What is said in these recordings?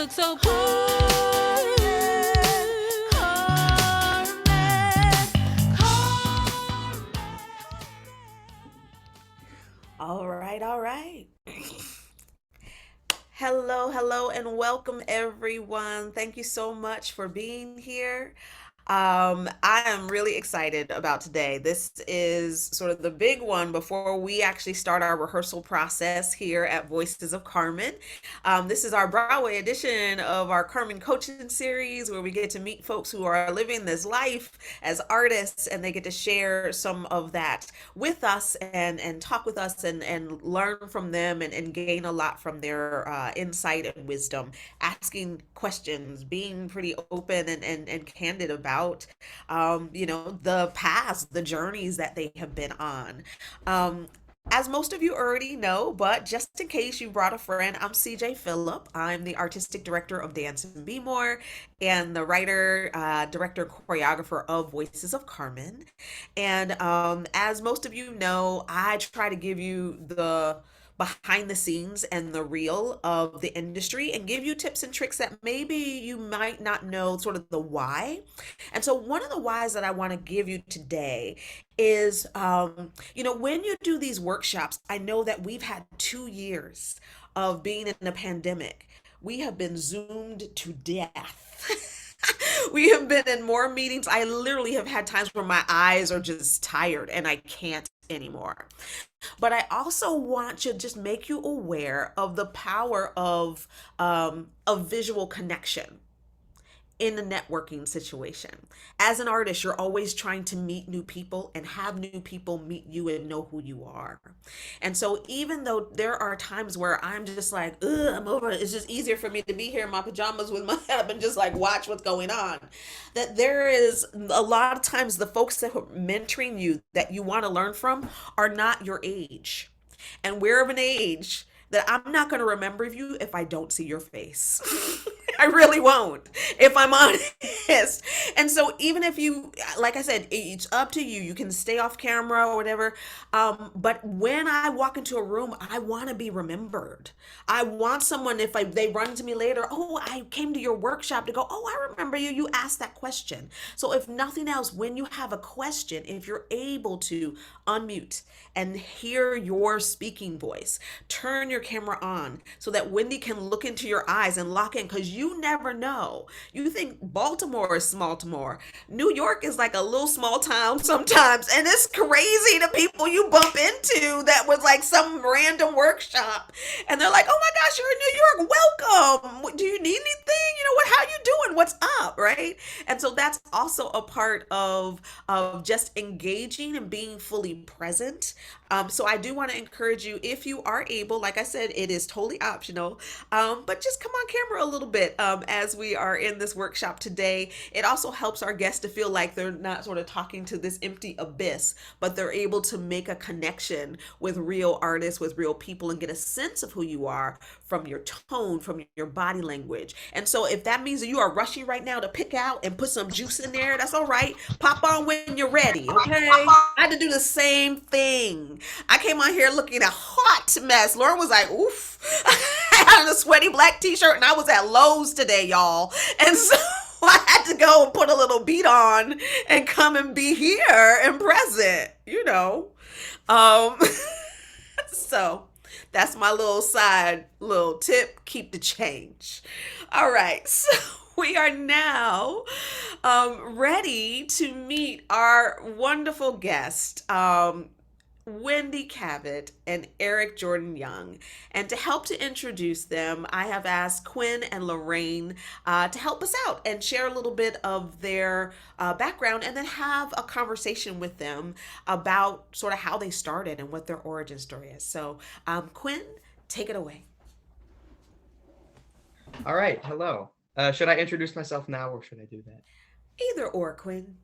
look so good. All right, all right. Hello, and welcome everyone. Thank you so much for being here. I am really excited about today. This is sort of the big one before we actually start our rehearsal process here at Voices of Carmen. This is our Broadway edition of our Carmen coaching series where we get to meet folks who are living this life as artists and they get to share some of that with us and talk with us and learn from them and gain a lot from their insight and wisdom, asking questions, being pretty open and candid about, the past, the journeys that they have been on. Um, as most of you already know, but just in case you brought a friend, I'm CJ Phillip. I'm the artistic director of Dance and Be More and the writer, director, choreographer of Voices of Carmen. And as most of you know, I try to give you the behind the scenes and the real of the industry and give you tips and tricks that maybe you might not know sort of the why. And so one of the whys that I want to give you today is, when you do these workshops, I know that we've had 2 years of being in a pandemic. We have been zoomed to death. We have been in more meetings. I literally have had times where my eyes are just tired and I can't anymore. But I also want to just make you aware of the power of visual connection in a networking situation. As an artist, you're always trying to meet new people and have new people meet you and know who you are. And so even though there are times where I'm just like, ugh, I'm over it. It's just easier for me to be here in my pajamas with my head up and just like watch what's going on. That there is a lot of times the folks that are mentoring you that you want to learn from are not your age. And we're of an age that I'm not going to remember you if I don't see your face. I really won't, if I'm honest. And so, even if you, like I said, it's up to you. You can stay off camera or whatever. But when I walk into a room, I want to be remembered. I want someone, if they run into me later, oh, I came to your workshop, to go, oh, I remember you. You asked that question. So, if nothing else, when you have a question, if you're able to unmute and hear your speaking voice, turn your camera on so that Wendy can look into your eyes and lock in, because you never know. You think Baltimore is small to more. New York is like a little small town sometimes, and it's crazy to people you bump into that was like some random workshop, and they're like, "Oh my gosh, you're in New York. Welcome. Do you need anything? What? How you doing? What's up?" Right? And so that's also a part of just engaging and being fully present. So I do want to encourage you, if you are able, like I said, it is totally optional, but just come on camera a little bit as we are in this workshop today. It also helps our guests to feel like they're not sort of talking to this empty abyss, but they're able to make a connection with real artists, with real people, and get a sense of who you are from your tone, from your body language. And so if that means that you are rushing right now to pick out and put some juice in there, that's all right. Pop on when you're ready, okay? I had to do the same thing. I came on here looking a hot mess. Lauren was like, oof. I had a sweaty black t-shirt and I was at Lowe's today, y'all. And so I had to go and put a little beat on and come and be here and present. Um, so that's my little side little tip. Keep the change. All right. So we are now ready to meet our wonderful guest. Wendy Cavett and Eric Jordan Young. And to help to introduce them, I have asked Quinn and Lorraine to help us out and share a little bit of their background and then have a conversation with them about sort of how they started and what their origin story is. So, Quinn, take it away. All right, hello. Should I introduce myself now or should I do that? Either or, Quinn.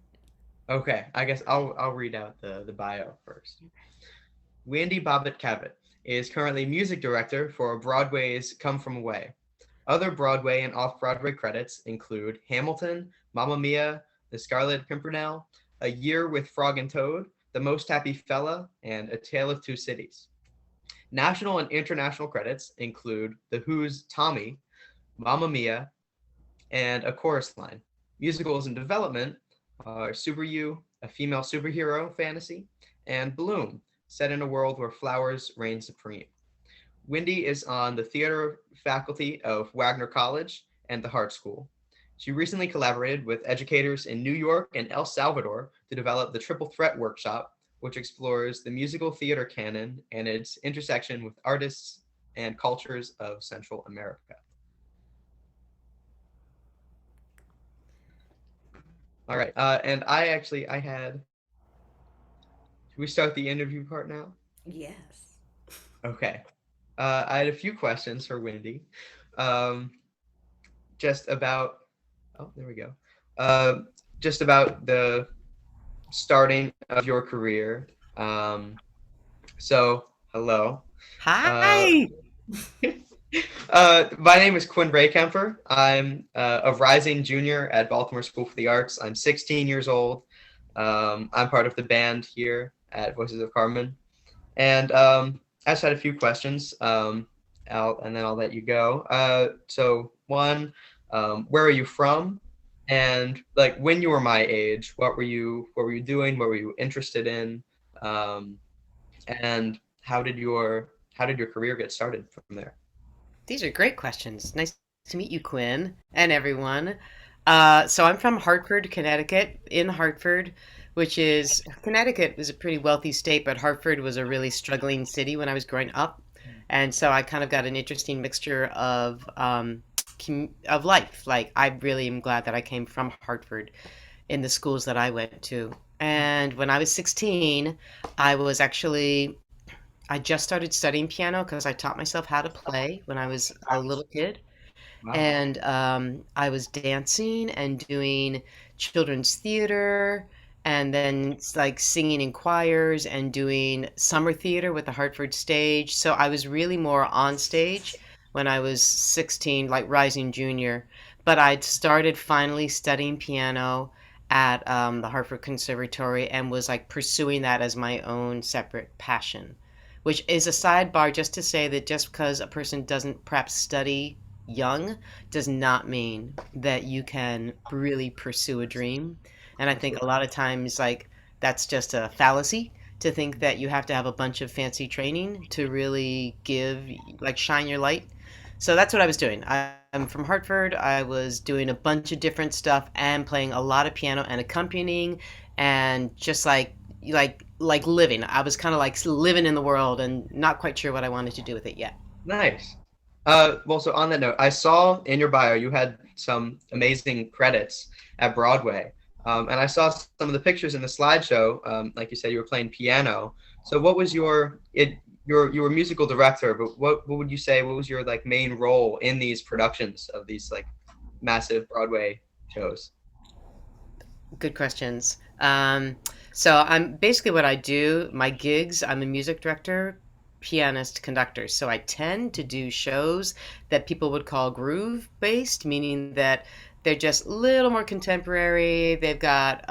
Okay, I guess I'll read out the bio first. Wendy Bobbitt Cavett is currently music director for Broadway's Come From Away. Other Broadway and off-Broadway credits include Hamilton, Mamma Mia, The Scarlet Pimpernel, A Year with Frog and Toad, The Most Happy Fella, and A Tale of Two Cities. National and international credits include The Who's Tommy, Mamma Mia, and A Chorus Line. Musicals in development are Super You, a female superhero fantasy, and Bloom, set in a world where flowers reign supreme. Wendy is on the theater faculty of Wagner College and the Hart School. She recently collaborated with educators in New York and El Salvador to develop the Triple Threat Workshop, which explores the musical theater canon and its intersection with artists and cultures of Central America. All right, and I had. Should we start the interview part now? Yes. Okay. I had a few questions for Wendy, um, just about. Oh, there we go. Uh, just about the starting of your career. So, hello. Uh, Hi. my name is Quinn Braykemper. I'm a rising junior at Baltimore School for the Arts. I'm 16 years old. I'm part of the band here at Voices of Carmen. And I just had a few questions, and then I'll let you go. So one, where are you from? And like when you were my age, what were you doing? What were you interested in? Um, and how did your career get started from there? These are great questions. Nice to meet you, Quinn, and everyone. So I'm from Hartford, Connecticut, in Hartford, which is Connecticut is a pretty wealthy state, but Hartford was a really struggling city when I was growing up, and so I kind of got an interesting mixture of life. Like I really am glad that I came from Hartford in the schools that I went to. And when I was 16, I was actually I just started studying piano because I taught myself how to play when I was a little kid. Wow. And I was dancing and doing children's theater and then like singing in choirs and doing summer theater with the Hartford stage. So I was really more on stage when I was 16, like rising junior. But I'd started finally studying piano at the Hartford Conservatory and was like pursuing that as my own separate passion, which is a sidebar just to say that just because a person doesn't perhaps study young does not mean that you can really pursue a dream. And I think a Absolutely. lot of times, like, that's just a fallacy to think that you have to have a bunch of fancy training to really give, like, shine your light. So that's what I was doing. I'm from Hartford. I was doing a bunch of different stuff and playing a lot of piano and accompanying and just like living. I was kind of like living in the world and not quite sure what I wanted to do with it yet. Nice. Well, so on that note, I saw in your bio you had some amazing credits at Broadway, and I saw some of the pictures in the slideshow. Like you said, you were playing piano. So, what was you were musical director, but what would you say? What was your like main role in these productions of these like massive Broadway shows? Good questions. So I'm basically what I do, my gigs, I'm a music director, pianist, conductor. So I tend to do shows that people would call groove based, meaning that they're just a little more contemporary. They've got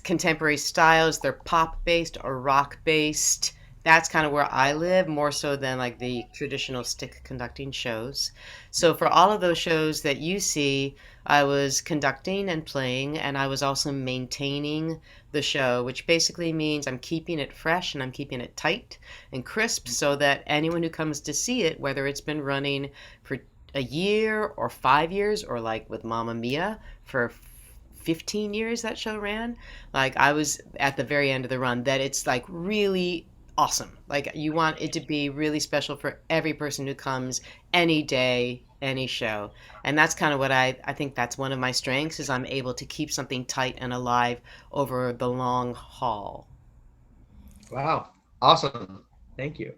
contemporary styles, they're pop based or rock based. That's kind of where I live, more so than like the traditional stick conducting shows. So for all of those shows that you see, I was conducting and playing, and I was also maintaining the show, which basically means I'm keeping it fresh and I'm keeping it tight and crisp so that anyone who comes to see it, whether it's been running for a year or 5 years, or like with Mamma Mia for 15 years that show ran, like I was at the very end of the run, that it's like really awesome. Like you want it to be really special for every person who comes any day, any show. And that's kind of what I think that's one of my strengths is I'm able to keep something tight and alive over the long haul. Wow, awesome! Thank you.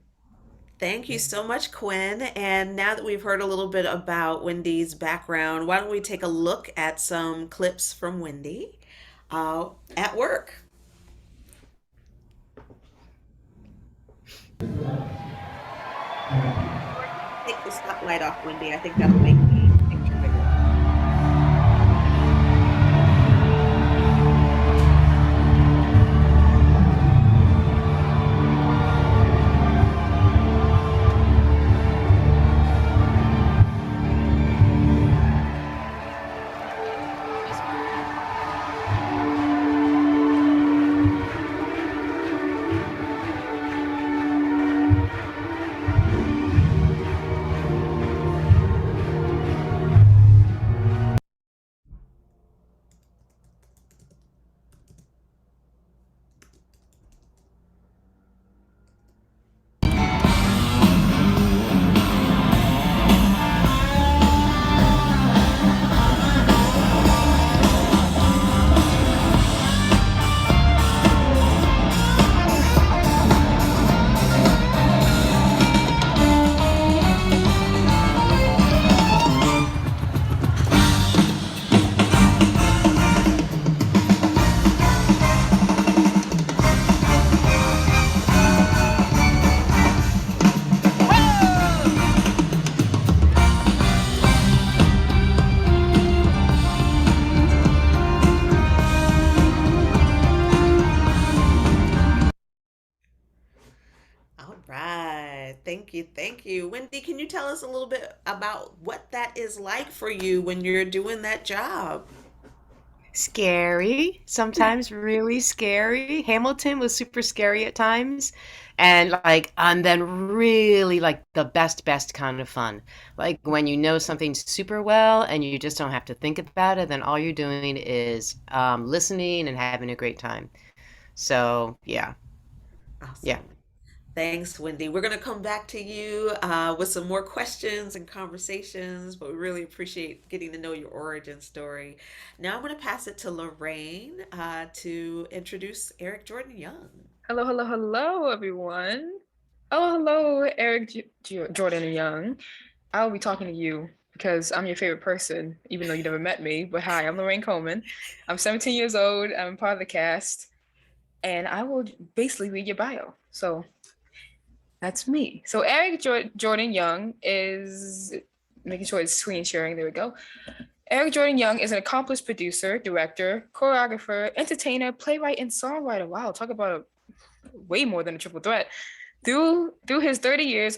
Thank you so much, Quinn. And now that we've heard a little bit about Wendy's background, why don't we take a look at some clips from Wendy at work? Take the spotlight off, Wendy. I think that'll make the picture bigger. Thank you. Thank you. Wendy, can you tell us a little bit about what that is like for you when you're doing that job? Scary, sometimes really scary. Hamilton was super scary at times. And then really like the best kind of fun. Like when you know something super well and you just don't have to think about it, then all you're doing is listening and having a great time. So yeah, yeah. Awesome. Thanks, Wendy. We're going to come back to you with some more questions and conversations, but we really appreciate getting to know your origin story. Now I'm going to pass it to Lorraine to introduce Eric Jordan Young. Hello, hello, hello, everyone. Oh, hello, Eric Jordan Young. I'll be talking to you because I'm your favorite person, even though you never met me. But hi, I'm Lorraine Coleman. I'm 17 years old. I'm part of the cast, and I will basically read your bio. So that's me. So Eric Jordan Young is making sure it's screen sharing. There we go. Eric Jordan Young is an accomplished producer, director, choreographer, entertainer, playwright, and songwriter. Wow, talk about a way more than a triple threat. Through his 30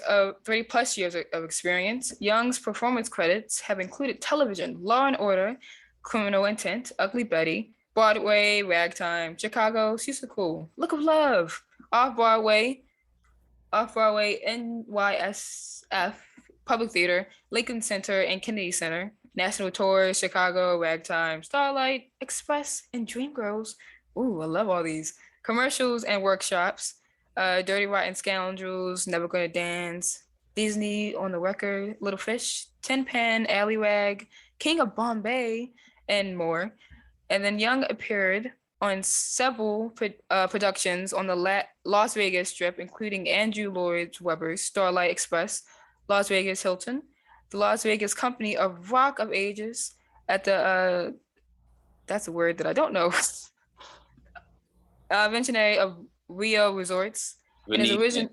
plus years of experience, Young's performance credits have included television, Law and Order, Criminal Intent, Ugly Betty, Broadway, Ragtime, Chicago, She's So Cool, Look of Love, Off Broadway, NYSF, Public Theater, Lincoln Center, and Kennedy Center, National Tours, Chicago, Ragtime, Starlight, Express, and Dreamgirls. Ooh, I love all these. Commercials and workshops, Dirty Rotten Scoundrels, Never Gonna Dance, Disney on the Record, Little Fish, Tin Pan, Allywag, King of Bombay, and more. And then Young appeared on several productions on the Las Vegas Strip, including Andrew Lloyd Webber's Starlight Express, Las Vegas Hilton, the Las Vegas Company of Rock of Ages, at the, that's a word that I don't know, Visionary of Rio Resorts, and his Venetian.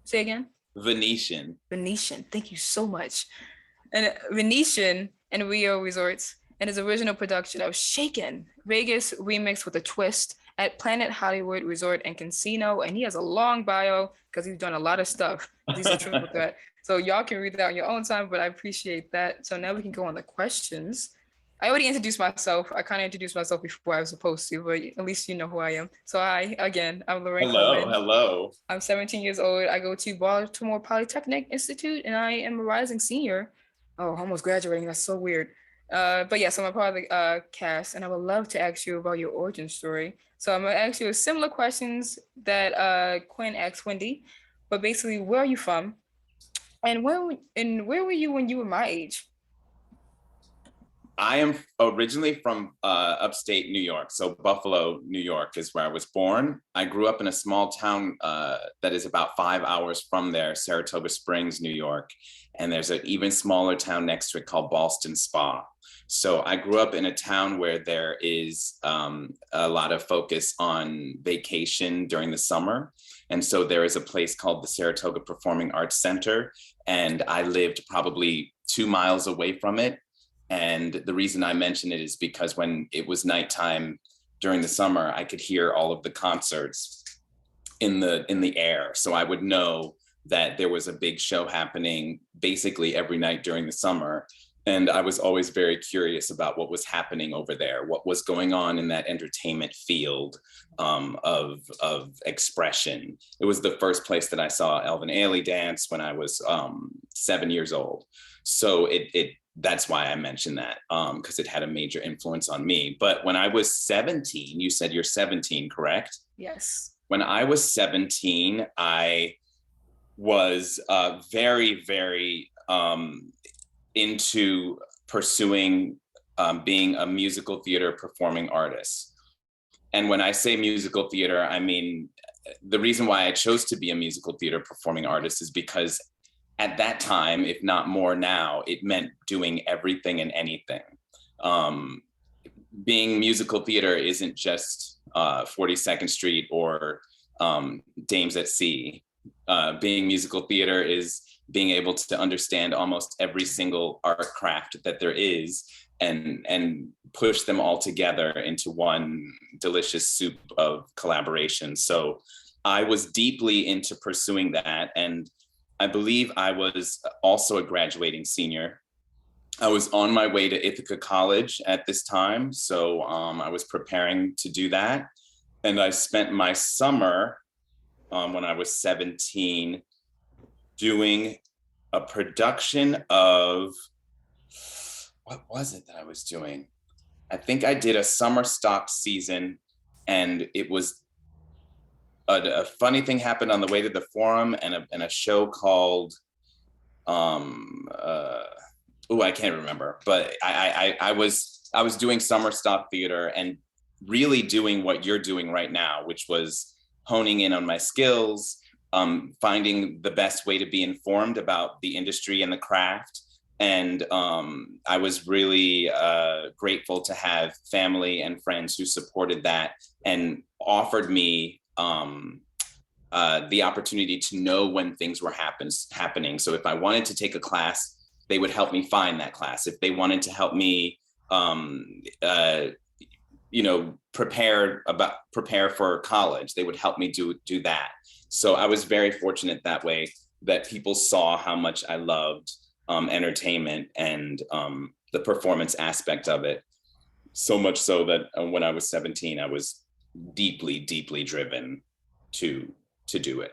say again? Venetian. Venetian, thank you so much. And Venetian and Rio Resorts, and his original production of Shaken, Vegas remixed with a twist at Planet Hollywood Resort and Casino. And he has a long bio because he's done a lot of stuff. He's a triple threat. So y'all can read that on your own time, but I appreciate that. So now we can go on the questions. I already introduced myself. I kind of introduced myself before I was supposed to, but at least you know who I am. So I'm Lorraine Coleman. Hello. I'm 17 years old. I go to Baltimore Polytechnic Institute, and I am a rising senior. Oh, almost graduating. That's so weird. But yes, I'm a part of the cast, and I would love to ask you about your origin story. So I'm gonna ask you similar questions that Quinn asked Wendy, but basically, where are you from, and where were you when you were my age? I am originally from upstate New York. So Buffalo, New York is where I was born. I grew up in a small town that is about 5 hours from there, Saratoga Springs, New York. And there's an even smaller town next to it called Ballston Spa. So I grew up in a town where there is a lot of focus on vacation during the summer. And so there is a place called the Saratoga Performing Arts Center. And I lived probably 2 miles away from it. And the reason I mention it is because when it was nighttime during the summer, I could hear all of the concerts in the air. So I would know that there was a big show happening basically every night during the summer. And I was always very curious about what was happening over there, what was going on in that entertainment field of expression. It was the first place that I saw Elvin Ailey dance when I was 7 years old. So that's why I mentioned that, because it had a major influence on me. But when I was 17, you said you're 17, correct? Yes. When I was 17, I was very, very into pursuing being a musical theater performing artist. And when I say musical theater, I mean, the reason why I chose to be a musical theater performing artist is because at that time, if not more now, it meant doing everything and anything. Being musical theater isn't just 42nd Street or Dames at Sea. Being musical theater is being able to understand almost every single art craft that there is and push them all together into one delicious soup of collaboration. So I was deeply into pursuing that. And I believe I was also a graduating senior. I was on my way to Ithaca College at this time. So I was preparing to do that. And I spent my summer when I was 17 doing a production of, what was it that I was doing? I think I did a summer stock season, and it was a funny thing happened on the way to the Forum, and a show called I can't remember, but I was doing summer stock theater and really doing what you're doing right now, which was honing in on my skills, finding the best way to be informed about the industry and the craft. And I was really grateful to have family and friends who supported that and offered me the opportunity to know when things were happening. So if I wanted to take a class, they would help me find that class. If they wanted to help me, prepare for college, they would help me do that. So I was very fortunate that way, that people saw how much I loved entertainment and the performance aspect of it. So much so that when I was 17, I was deeply, deeply driven to do it.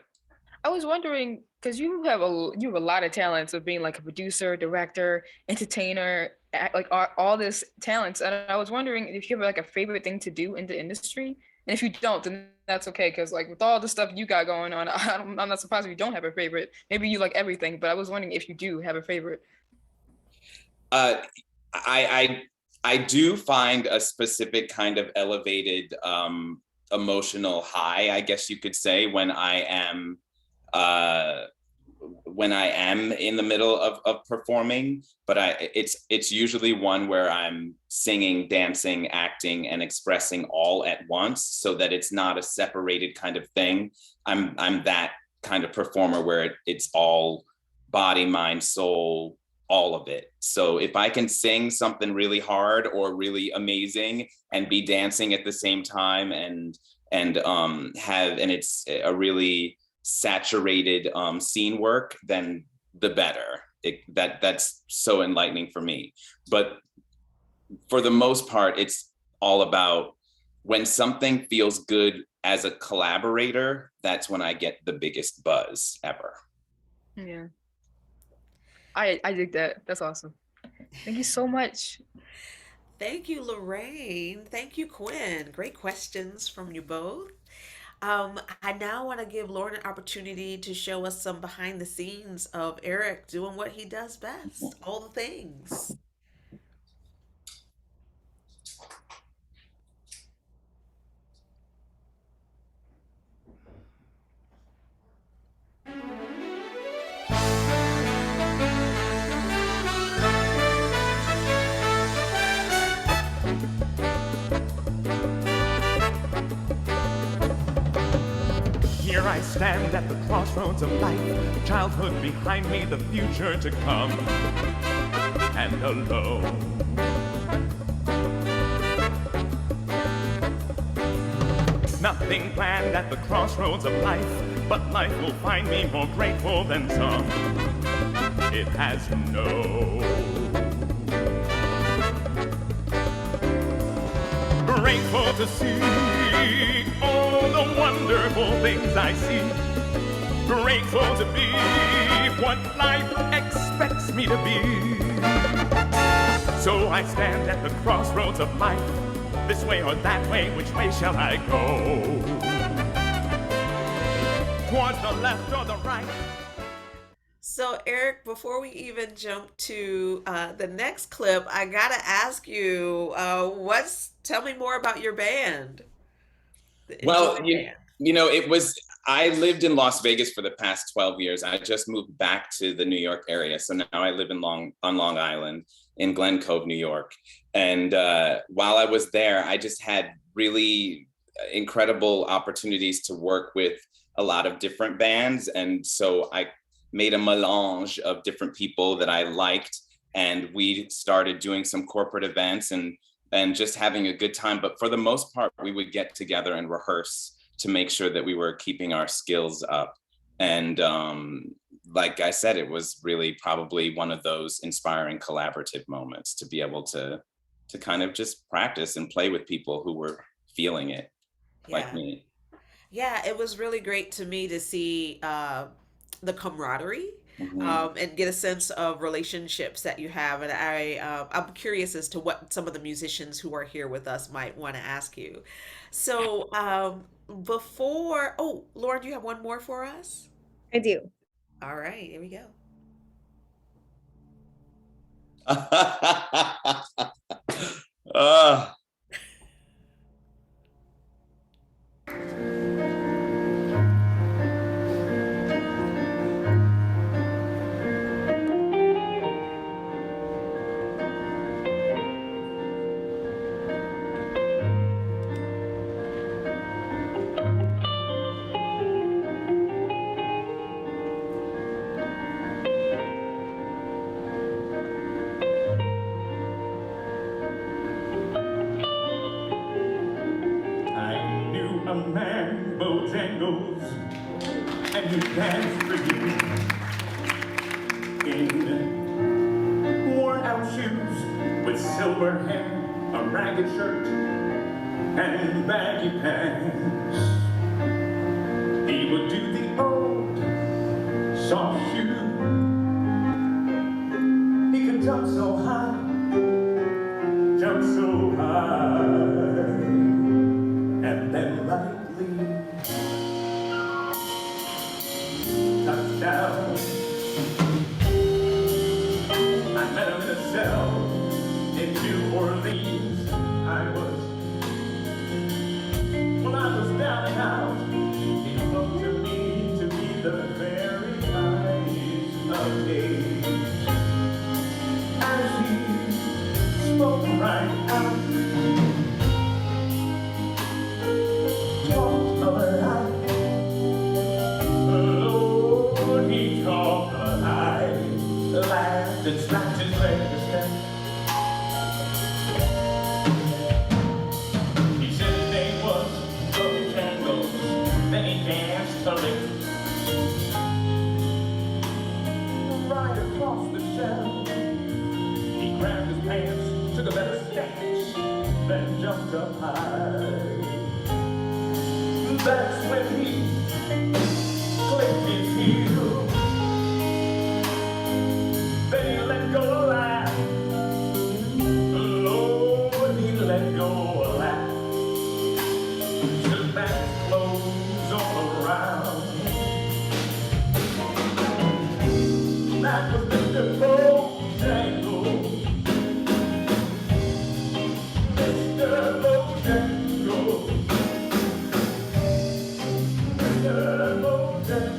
I was wondering, because you have a lot of talents of being like a producer, director, entertainer, like all this talents. And I was wondering if you have like a favorite thing to do in the industry. And if you don't, then that's okay. Because like with all the stuff you got going on, I'm not surprised if you don't have a favorite. Maybe you like everything, but I was wondering if you do have a favorite. I do find a specific kind of elevated emotional high, I guess you could say, when I am in the middle of performing. But it's usually one where I'm singing, dancing, acting, and expressing all at once, so that it's not a separated kind of thing. I'm that kind of performer where it's all body, mind, soul, all of it. So if I can sing something really hard or really amazing and be dancing at the same time, and it's a really saturated scene work, then the better. That's so enlightening for me. But for the most part, it's all about when something feels good as a collaborator, that's when I get the biggest buzz ever. Yeah. I dig that. That's awesome. Thank you so much. Thank you, Lorraine. Thank you, Quinn. Great questions from you both. I now want to give Lauren an opportunity to show us some behind the scenes of Eric doing what he does best, all the things. Here I stand at the crossroads of life, childhood behind me, the future to come, and alone. Nothing planned at the crossroads of life, but life will find me more grateful than some. It has no. Grateful to see all the wonderful things I see. Grateful to be what life expects me to be. So I stand at the crossroads of life. This way or that way, which way shall I go? Towards the left or the right? So, Eric, before we even jump to the next clip, I gotta ask you, tell me more about your band. Well, I lived in Las Vegas for the past 12 years. I just moved back to the New York area. So now I live on Long Island in Glen Cove, New York. And while I was there, I just had really incredible opportunities to work with a lot of different bands. And so I made a melange of different people that I liked. And we started doing some corporate events and just having a good time. But for the most part, we would get together and rehearse to make sure that we were keeping our skills up. And like I said, it was really probably one of those inspiring collaborative moments to be able to kind of just practice and play with people who were feeling it like Yeah. me. Yeah, it was really great to me to see the camaraderie Mhm. and get a sense of relationships that you have. And I'm curious as to what some of the musicians who are here with us might want to ask you. So oh, Lauren, do you have one more for us? I do. All right, here we go. Ah. I knew a man, Bojangles, and he danced for you in worn out shoes with silver hair, a ragged shirt, and baggy pants. He would do the old soft shoe. He could jump so high, jump so high, and then lightly touch down. I met him in a cell in New Orleans. When I was down and out, he spoke to me to be the very eyes of age. As he spoke right out, talked of a life. Lord, he talked of a life, laughed and slapped his leg a step. He said his name was Bojangles, then he danced a lick right across the shell. He grabbed his pants, took a better stance, then jumped up high. That's when he clicked his heel. Then he let go a laugh. Lord, he let go a laugh. Took back his clothes all around. That was Mr. Bojangles. Mr. Bojangles. Mr. Bojangles.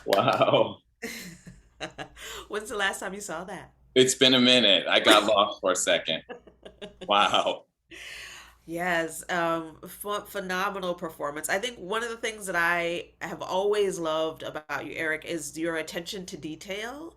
Wow. When's the last time you saw that? It's been a minute. I got lost for a second. Wow. Yes, phenomenal performance. I think one of the things that I have always loved about you, Eric, is your attention to detail.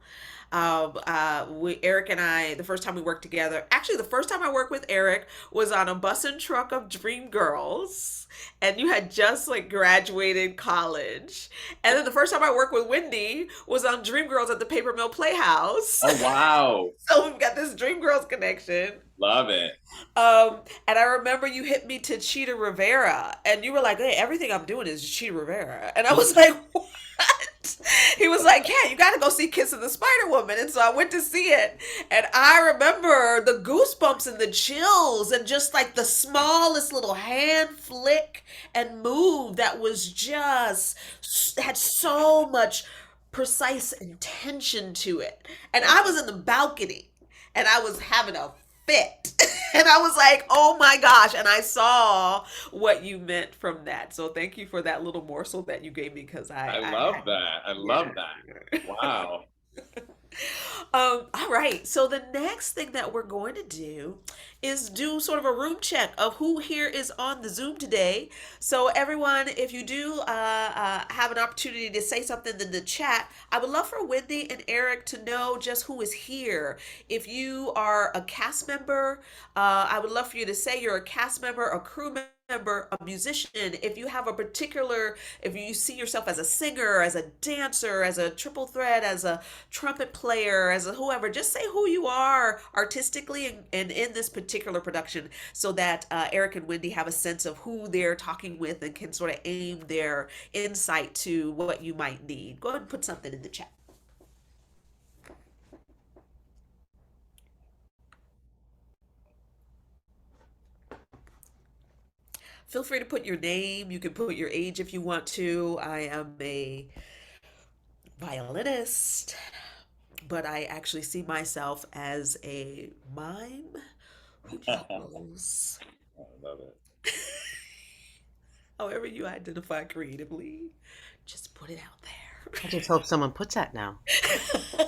Eric and I, the first time we worked together, actually, the first time I worked with Eric was on a bus and truck of Dreamgirls, and you had just like graduated college. And then the first time I worked with Wendy was on Dreamgirls at the Paper Mill Playhouse. Oh, wow. So we've got this Dreamgirls connection. Love it. And I remember you hit me to Cheetah Rivera, and you were like, "Hey, everything I'm doing is Cheetah Rivera," and I was like, "What?" He was like, "Yeah, you got to go see Kiss of the Spider Woman," and so I went to see it, and I remember the goosebumps and the chills, and just like the smallest little hand flick and move that was just had so much precise intention to it, and I was in the balcony, and I was having a fit. And I was like, oh my gosh. And I saw what you meant from that. So thank you for that little morsel that you gave me because I love that. I love that. Wow. All right. So the next thing that we're going to do is do sort of a room check of who here is on the Zoom today. So everyone, if you do have an opportunity to say something in the chat, I would love for Wendy and Eric to know just who is here. If you are a cast member, I would love for you to say you're a cast member, a crew member, a musician. If you have a particular, if you see yourself as a singer, as a dancer, as a triple threat, as a trumpet player, as a whoever, just say who you are artistically and in this particular production so that Eric and Wendy have a sense of who they're talking with and can sort of aim their insight to what you might need. Go ahead and put something in the chat. Feel free to put your name. You can put your age if you want to. I am a violinist, but I actually see myself as a mime who jugglers. I love it. However you identify creatively, just put it out I just hope someone puts that now. there.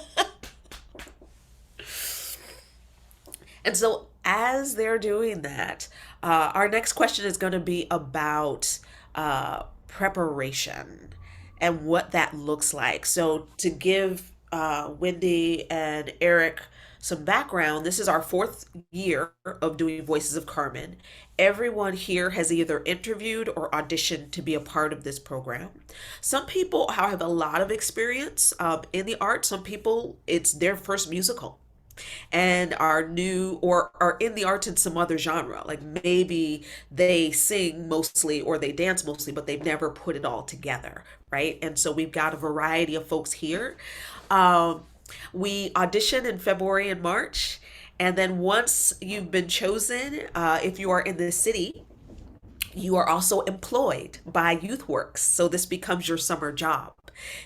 And so, as they're doing that, our next question is going to be about preparation and what that looks like. So, to give Wendy and Eric some background, this is our fourth year of doing Voices of Carmen. Everyone here has either interviewed or auditioned to be a part of this program. Some people have a lot of experience in the arts. Some people, it's their first musical and are new or are in the arts in some other genre. Like maybe they sing mostly or they dance mostly, but they've never put it all together, right? And so we've got a variety of folks here. Um, we audition in February and March. And then once you've been chosen, if you are in the city, you are also employed by YouthWorks. So this becomes your summer job.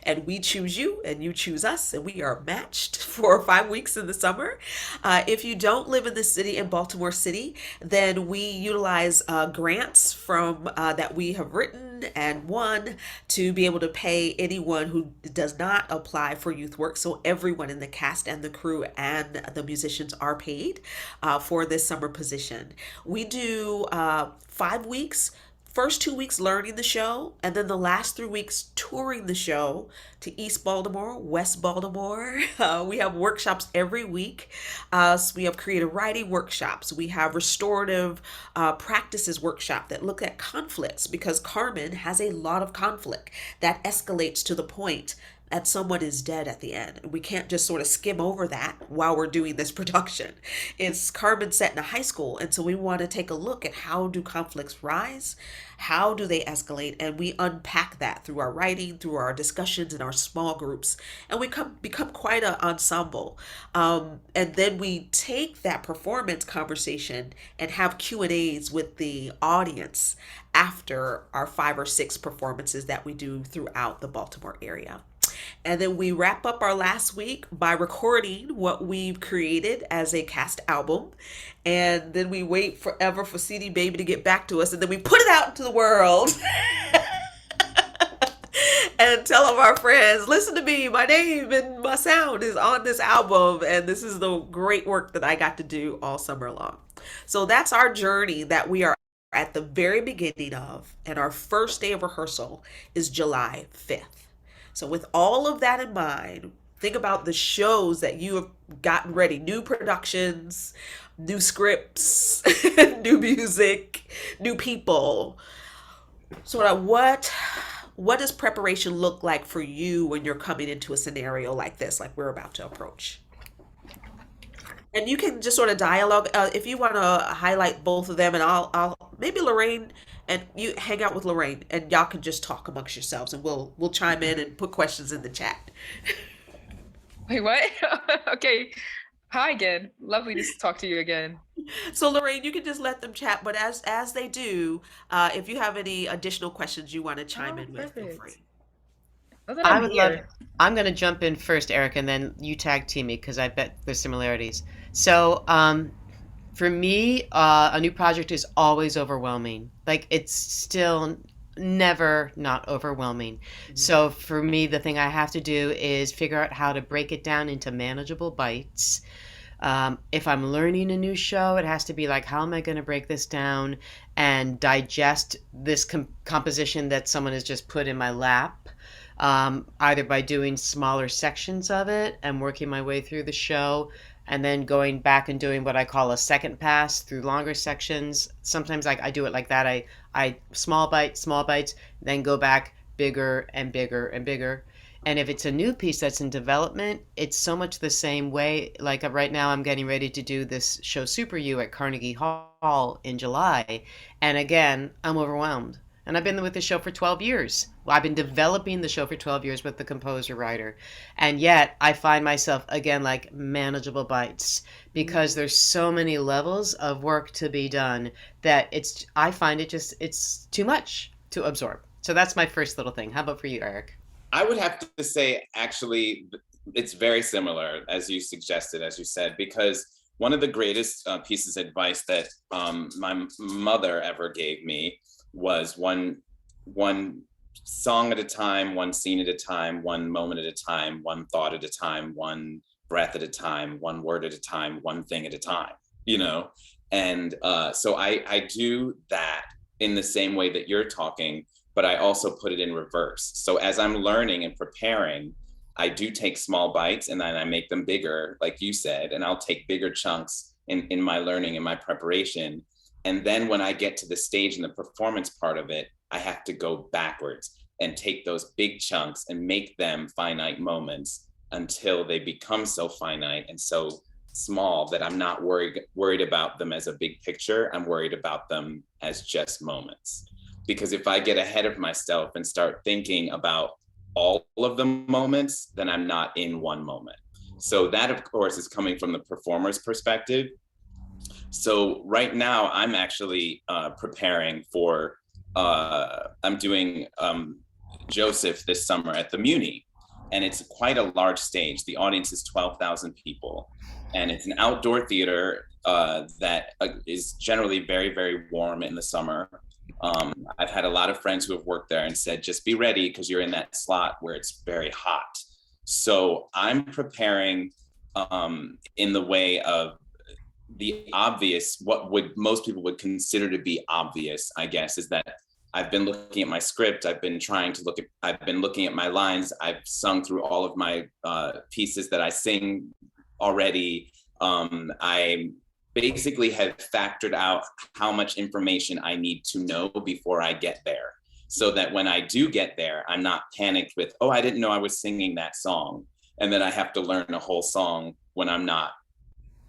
And we choose you and you choose us, and we are matched for 5 weeks in the summer. If you don't live in the city, in Baltimore City, then we utilize grants from that we have written and won to be able to pay anyone who does not apply for YouthWorks. So everyone in the cast and the crew and the musicians are paid for this summer position. We do 5 weeks, first 2 weeks learning the show, and then the last 3 weeks touring the show to East Baltimore, West Baltimore. We have workshops every week. So we have creative writing workshops. We have restorative practices workshop that look at conflicts because Carmen has a lot of conflict that escalates to the point that someone is dead at the end. We can't just sort of skim over that while we're doing this production. It's Carmen set in a high school, and so we want to take a look at how do conflicts rise, how do they escalate, and we unpack that through our writing, through our discussions in our small groups, and we become quite an ensemble. And then we take that performance conversation and have Q&As with the audience after our 5 or 6 performances that we do throughout the Baltimore area. And then we wrap up our last week by recording what we've created as a cast album. And then we wait forever for CD Baby to get back to us. And then we put it out into the world and tell all of our friends, listen to me, my name and my sound is on this album. And this is the great work that I got to do all summer long. So that's our journey that we are at the very beginning of. And our first day of rehearsal is July 5th. So with all of that in mind, think about the shows that you have gotten ready, new productions, new scripts, new music, new people. Sort of what does preparation look like for you when you're coming into a scenario like this, like we're about to approach? And you can just sort of dialogue if you want to highlight both of them, and I'll maybe Lorraine and you hang out with Lorraine, and y'all can just talk amongst yourselves, and we'll chime in and put questions in the chat. Wait, what? Okay. Hi again. Lovely to talk to you again. So Lorraine, you can just let them chat, but as they do, if you have any additional questions you want to chime Oh, in with, feel perfect. free. Now that I I'm would love. here. I'm going to jump in first, Eric, and then you tag team me because I bet there's similarities. So, for me, a new project is always overwhelming. Like it's still never not overwhelming. So for me, the thing I have to do is figure out how to break it down into manageable bites. If I'm learning a new show, it has to be like, how am I going to break this down and digest this composition that someone has just put in my lap? Either by doing smaller sections of it and working my way through the show, and then going back and doing what I call a second pass through longer sections. Sometimes I do it like that. I small bites, then go back bigger and bigger and bigger. And if it's a new piece that's in development, it's so much the same way. Like right now, I'm getting ready to do this show Super You at Carnegie Hall in July. And again, I'm overwhelmed. And I've been with the show for 12 years. Well, I've been developing the show for 12 years with the composer writer. And yet I find myself, again, like manageable bites because there's so many levels of work to be done that I find it's too much to absorb. So that's my first little thing. How about for you, Eric? I would have to say, actually, it's very similar, as you suggested, as you said, because one of the greatest pieces of advice that my mother ever gave me was one song at a time, one scene at a time, one moment at a time, one thought at a time, one breath at a time, one word at a time, one thing at a time, you know? And so I do that in the same way that you're talking, but I also put it in reverse. So as I'm learning and preparing, I do take small bites and then I make them bigger, like you said, and I'll take bigger chunks in my learning and my preparation. And then when I get to the stage and the performance part of it, I have to go backwards and take those big chunks and make them finite moments until they become so finite and so small that I'm not worried about them as a big picture. I'm worried about them as just moments. Because if I get ahead of myself and start thinking about all of the moments, then I'm not in one moment. So that, of course, is coming from the performer's perspective. So right now, I'm actually preparing for, I'm doing Joseph this summer at the Muni, and it's quite a large stage. The audience is 12,000 people, and it's an outdoor theater that is generally very, very warm in the summer. I've had a lot of friends who have worked there and said, just be ready because you're in that slot where it's very hot. So I'm preparing in the way of the obvious, what would most people would consider to be obvious, I guess, is that I've been looking at my script. I've been looking at my lines. I've sung through all of my pieces that I sing already. I basically have factored out how much information I need to know before I get there, so that when I do get there, I'm not panicked with, oh, I didn't know I was singing that song. And then I have to learn a whole song when I'm not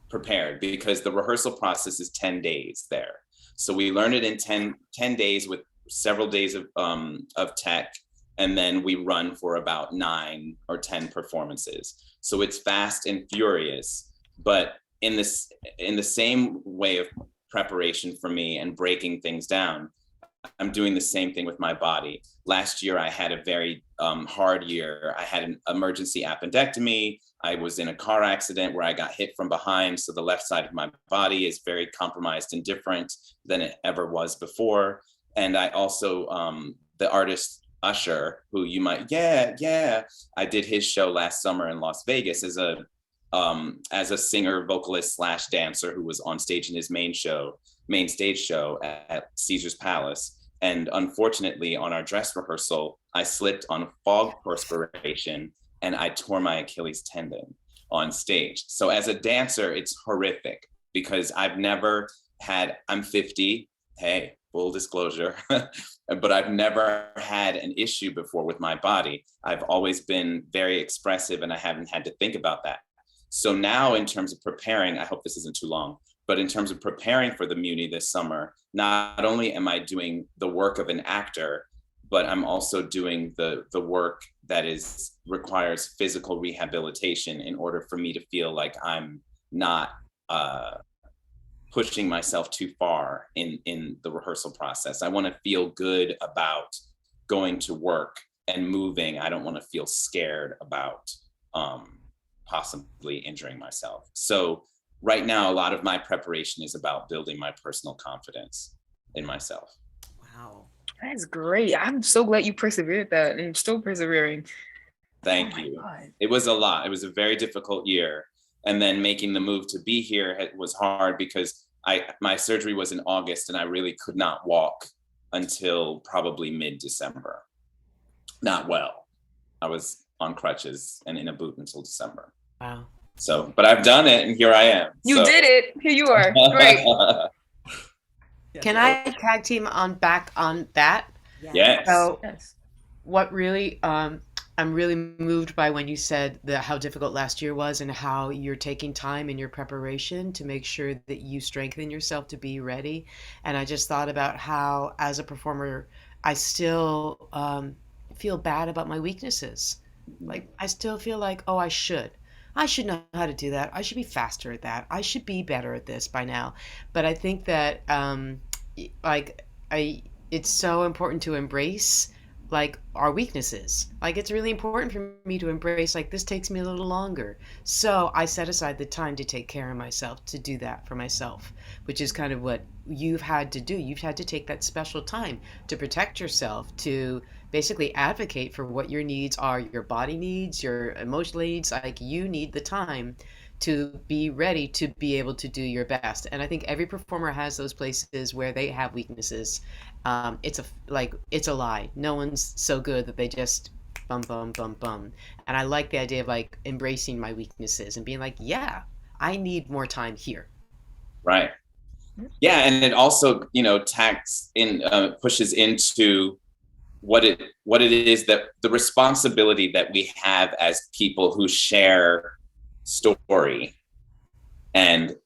prepared, because the rehearsal process is 10 days there. So we learn it in 10 days with several days of tech, and then we run for about 9 or 10 performances. So it's fast and furious, but in the same way of preparation for me and breaking things down, I'm doing the same thing with my body. Last year, I had a very hard year. I had an emergency appendectomy. I was in a car accident where I got hit from behind. So the left side of my body is very compromised and different than it ever was before. And I also, the artist Usher, who you might, I did his show last summer in Las Vegas as a singer, vocalist / dancer who was on stage in his main stage show at Caesar's Palace. And unfortunately, on our dress rehearsal, I slipped on fog perspiration and I tore my Achilles tendon on stage. So as a dancer, it's horrific because I've never had, I'm 50, hey, full disclosure, but I've never had an issue before with my body. I've always been very expressive and I haven't had to think about that. So now in terms of preparing, I hope this isn't too long, but in terms of preparing for the Muni this summer, not only am I doing the work of an actor, but I'm also doing the work that requires physical rehabilitation in order for me to feel like I'm not pushing myself too far in the rehearsal process. I want to feel good about going to work and moving. I don't want to feel scared about possibly injuring myself. So right now, a lot of my preparation is about building my personal confidence in myself. Wow. That's great. I'm so glad you persevered that and you're still persevering. Thank Oh my you. God. It was a lot. It was a very difficult year. And then making the move to be here was hard because my surgery was in August and I really could not walk until probably mid-December. Not well. I was on crutches and in a boot until December. Wow. So, but I've done it and here I am. You did it. Here you are. Great. Can I tag team back on that? Yes. So Yes. what really I'm really moved by when you said how difficult last year was and how you're taking time in your preparation to make sure that you strengthen yourself to be ready. And I just thought about how, as a performer, I still feel bad about my weaknesses. Like, I still feel like, oh, I should know how to do that. I should be faster at that. I should be better at this by now. But I think that like it's so important to embrace like our weaknesses. Like, it's really important for me to embrace, like, this takes me a little longer, so I set aside the time to take care of myself, to do that for myself, which is kind of what you've had to do. You've had to take that special time to protect yourself, to basically advocate for what your needs are, your body needs, your emotional needs. Like, you need the time to be ready to be able to do your best. And I think every performer has those places where they have weaknesses. It's a lie. No one's so good that they just bum bum bum bum. And I like the idea of like embracing my weaknesses and being like, yeah, I need more time here. Right. Yeah, and it also, pushes into what it is, that the responsibility that we have as people who share story. And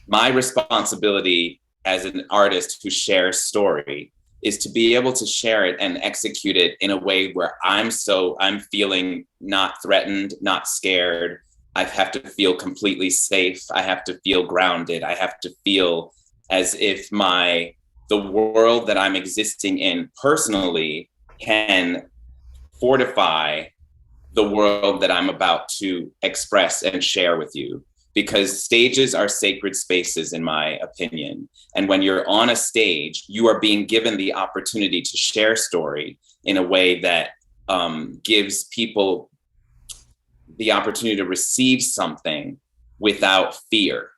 my responsibility as an artist who shares story is to be able to share it and execute it in a way where I'm feeling not threatened, not scared. I have to feel completely safe. I have to feel grounded. I have to feel as if the world that I'm existing in personally can fortify the world that I'm about to express and share with you. Because stages are sacred spaces, in my opinion. And when you're on a stage, you are being given the opportunity to share story in a way that gives people the opportunity to receive something without fear.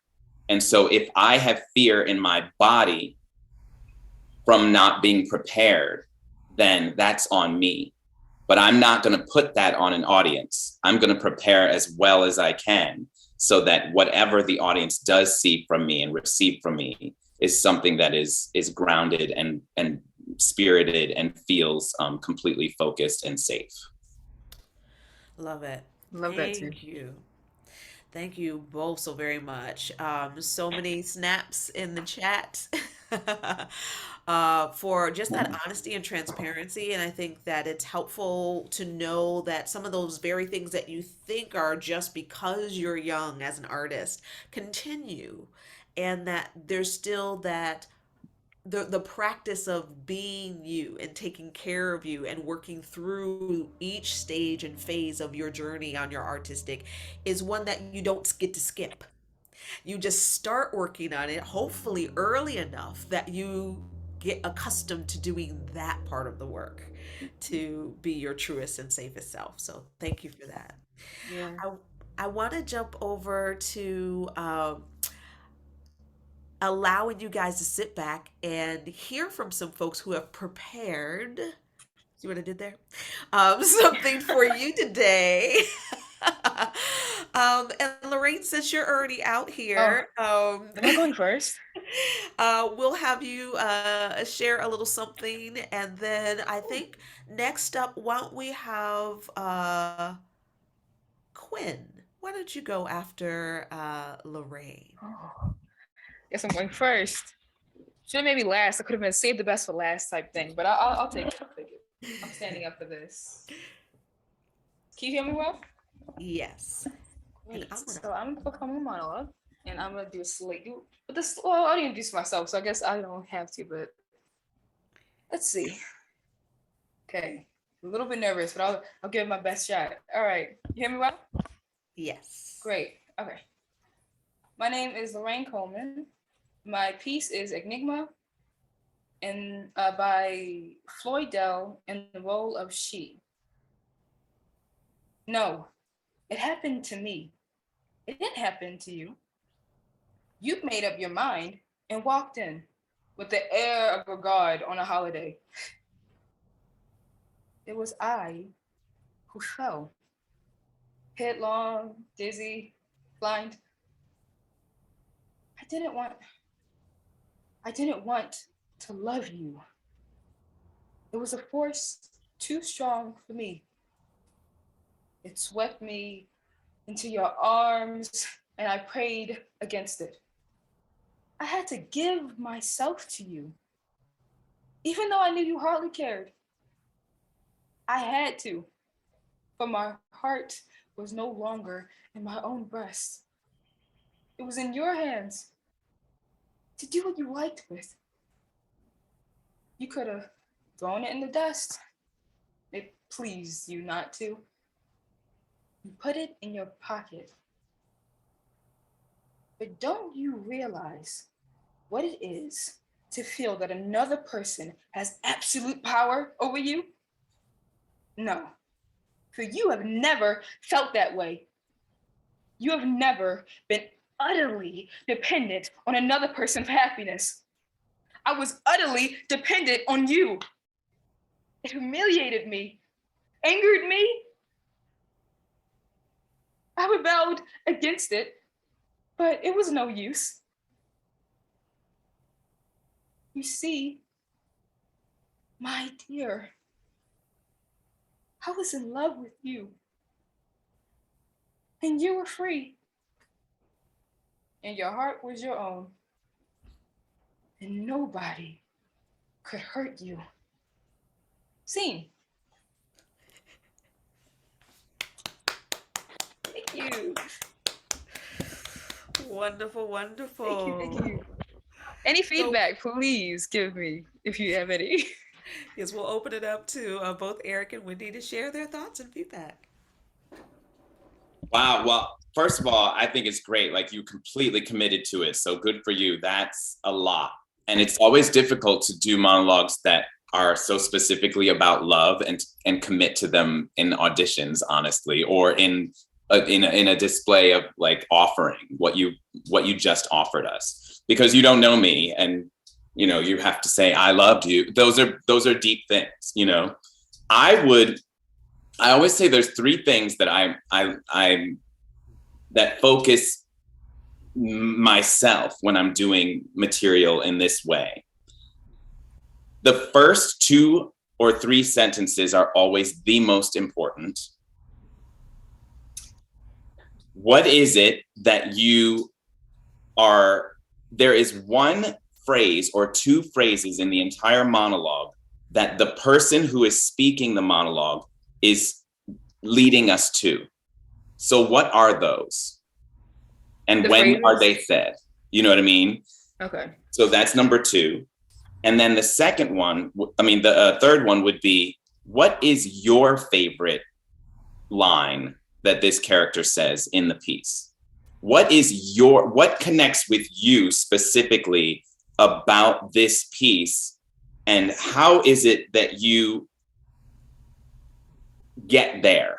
And so if I have fear in my body from not being prepared, then that's on me. But I'm not going to put that on an audience. I'm going to prepare as well as I can so that whatever the audience does see from me and receive from me is something that is grounded and spirited and feels completely focused and safe. Love it. Love that too. Thank you. Thank you both so very much. So many snaps in the chat for just that honesty and transparency. And I think that it's helpful to know that some of those very things that you think are just because you're young as an artist continue, and that there's still that the practice of being you and taking care of you and working through each stage and phase of your journey on your artistic is one that you don't get to skip. You just start working on it, hopefully early enough that you get accustomed to doing that part of the work to be your truest and safest self. So thank you for that. Yeah. I want to jump over to allowing you guys to sit back and hear from some folks who have prepared. See what I did there? Something for you today. And Lorraine, since you're already out Oh, here, am I going first? we'll have you share a little something, and then I think next up, why don't we have Quinn? Why don't you go after Lorraine? Oh, guess I'm going first. Should have maybe last. I could have been saved the best for last type thing, but I'll take it. I'll take it. I'm standing up for this. Can you hear me well? Yes. And Great. I'm gonna So I'm gonna perform a monologue, and I'm gonna do a slate. But this, well, I didn't do this myself, so I guess I don't have to. But let's see. Okay, a little bit nervous, but I'll give it my best shot. All right, you hear me well? yes. Great. Okay. My name is Lorraine Coleman. My piece is Enigma, and by Floyd Dell in the role of She. No, it happened to me. It didn't happen to you. You made up your mind and walked in with the air of regard on a holiday. It was I who fell, headlong, dizzy, blind. I didn't want to love you. It was a force too strong for me. It swept me into your arms, and I prayed against it. I had to give myself to you, even though I knew you hardly cared. I had to, for my heart was no longer in my own breast. It was in your hands to do what you liked with. You could have thrown it in the dust. It pleased you not to. You put it in your pocket. But don't you realize what it is to feel that another person has absolute power over you? No, for you have never felt that way. You have never been utterly dependent on another person for happiness. I was utterly dependent on you. It humiliated me, angered me. I rebelled against it, but it was no use. You see, my dear, I was in love with you, and you were free, and your heart was your own, and nobody could hurt you. Scene. Thank you. Wonderful, wonderful. Thank you. Any feedback, please give me if you have any. Yes, we'll open it up to both Eric and Wendy to share their thoughts and feedback. Wow. Well, first of all, I think it's great. Like, you completely committed to it. So good for you. That's a lot. And it's always difficult to do monologues that are so specifically about love and commit to them in auditions, honestly, or in a display of like offering what you just offered us, because you don't know me, and you have to say I loved you. Those are deep things. I always say there's three things that I that focus myself when I'm doing material in this way. The first 2 or 3 sentences are always the most important. What is it that there is one phrase or 2 phrases in the entire monologue that the person who is speaking the monologue is leading us to. So what are those? And when are they said? You know what I mean? Okay. So that's number 2. And then the third one would be, what is your favorite line that this character says in the piece? What connects with you specifically about this piece? And how is it that you get there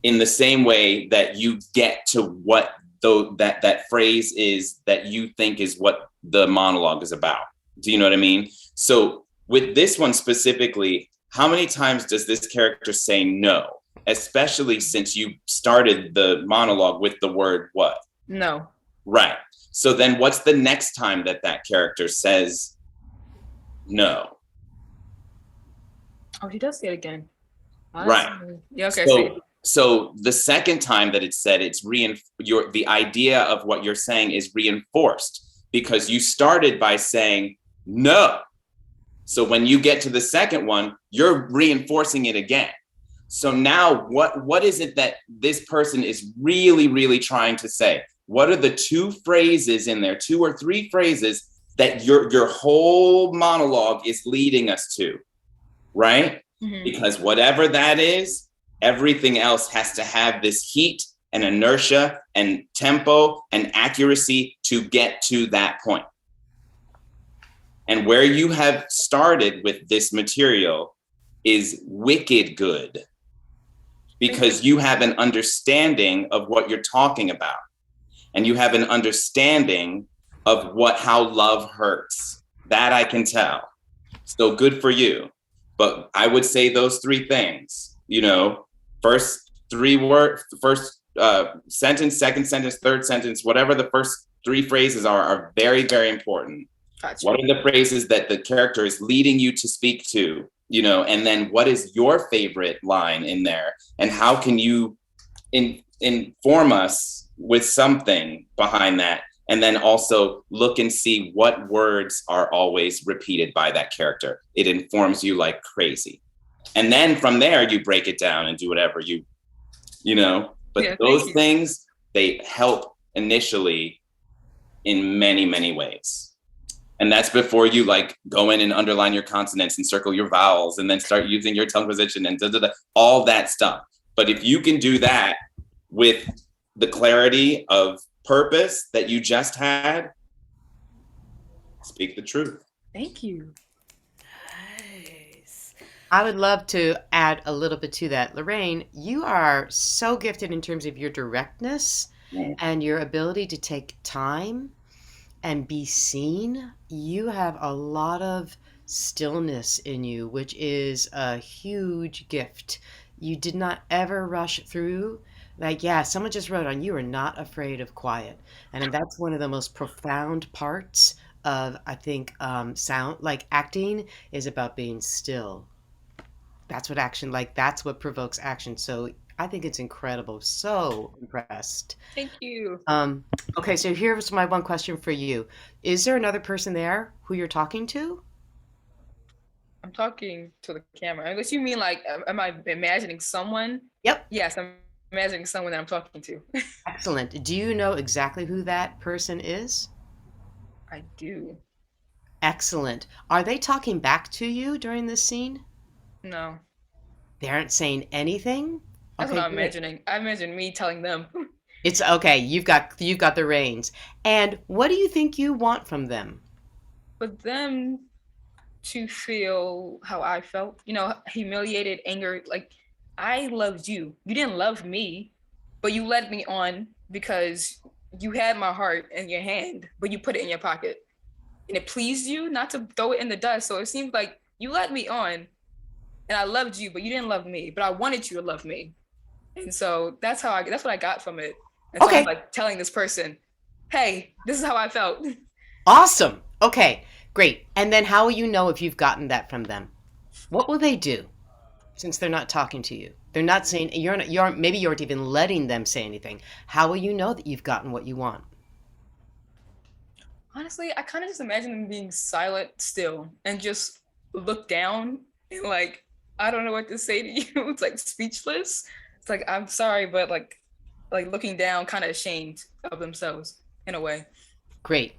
in the same way that you get to what that phrase is that you think is what the monologue is about? Do you know what I mean? So with this one specifically, how many times does this character say no? Especially since you started the monologue with the word what? No. Right. So then what's the next time that character says no? Oh, he does say it again. Right. Yeah, okay. So the second time that it's said, it's the idea of what you're saying is reinforced, because you started by saying no. So when you get to the second one, you're reinforcing it again. So now what is it that this person is really, really trying to say? What are the 2 phrases in there, 2 or 3 phrases that your whole monologue is leading us to, right? Mm-hmm. Because whatever that is, everything else has to have this heat and inertia and tempo and accuracy to get to that point. And where you have started with this material is wicked good, because you have an understanding of what you're talking about, and you have an understanding of how love hurts. That I can tell. So good for you. But I would say those three things, first sentence, second sentence, third sentence, whatever the first three phrases are very, very important. Gotcha. What are the phrases that the character is leading you to speak to, and then what is your favorite line in there? And how can you inform us with something behind that? And then also look and see what words are always repeated by that character. It informs you like crazy. And then from there, you break it down and do whatever but those things, they help initially in many, many ways. And that's before you like go in and underline your consonants and circle your vowels and then start using your tongue position and all that stuff. But if you can do that with the clarity of purpose that you just had, speak the truth. Thank you. Nice. I would love to add a little bit to that. Lorraine, you are so gifted in terms of your directness and your ability to take time and be seen. You have a lot of stillness in you, which is a huge gift. You did not ever rush through. Like, yeah, someone just wrote on, you are not afraid of quiet. And that's one of the most profound parts of, I think, sound, like acting is about being still. That's what provokes action. So I think it's incredible. So impressed. Thank you. Okay, so here's my one question for you. Is there another person there who you're talking to? I'm talking to the camera. Unless you mean like, am I imagining someone? Yep. Yes, I'm imagining someone that I'm talking to. Excellent. Do you know exactly who that person is? I do. Excellent. Are they talking back to you during this scene? No. They aren't saying anything? That's Okay, what I'm great. imagining. I imagine me telling them. It's okay. You've got the reins. And what do you think you want from them? For them to feel how I felt, humiliated, anger. Like, I loved you. You didn't love me, but you led me on because you had my heart in your hand, but you put it in your pocket. And it pleased you not to throw it in the dust. So it seems like you led me on and I loved you, but you didn't love me, but I wanted you to love me. And so that's what I got from it. And so Okay. I'm like telling this person, hey, this is how I felt. Awesome. Okay, great. And then how will you know if you've gotten that from them? What will they do since they're not talking to you? They're not saying, maybe you aren't even letting them say anything. How will you know that you've gotten what you want? Honestly, I kind of just imagine them being silent still and just look down and like, I don't know what to say to you. It's like speechless. It's like, I'm sorry, but like looking down, kind of ashamed of themselves in a way. Great.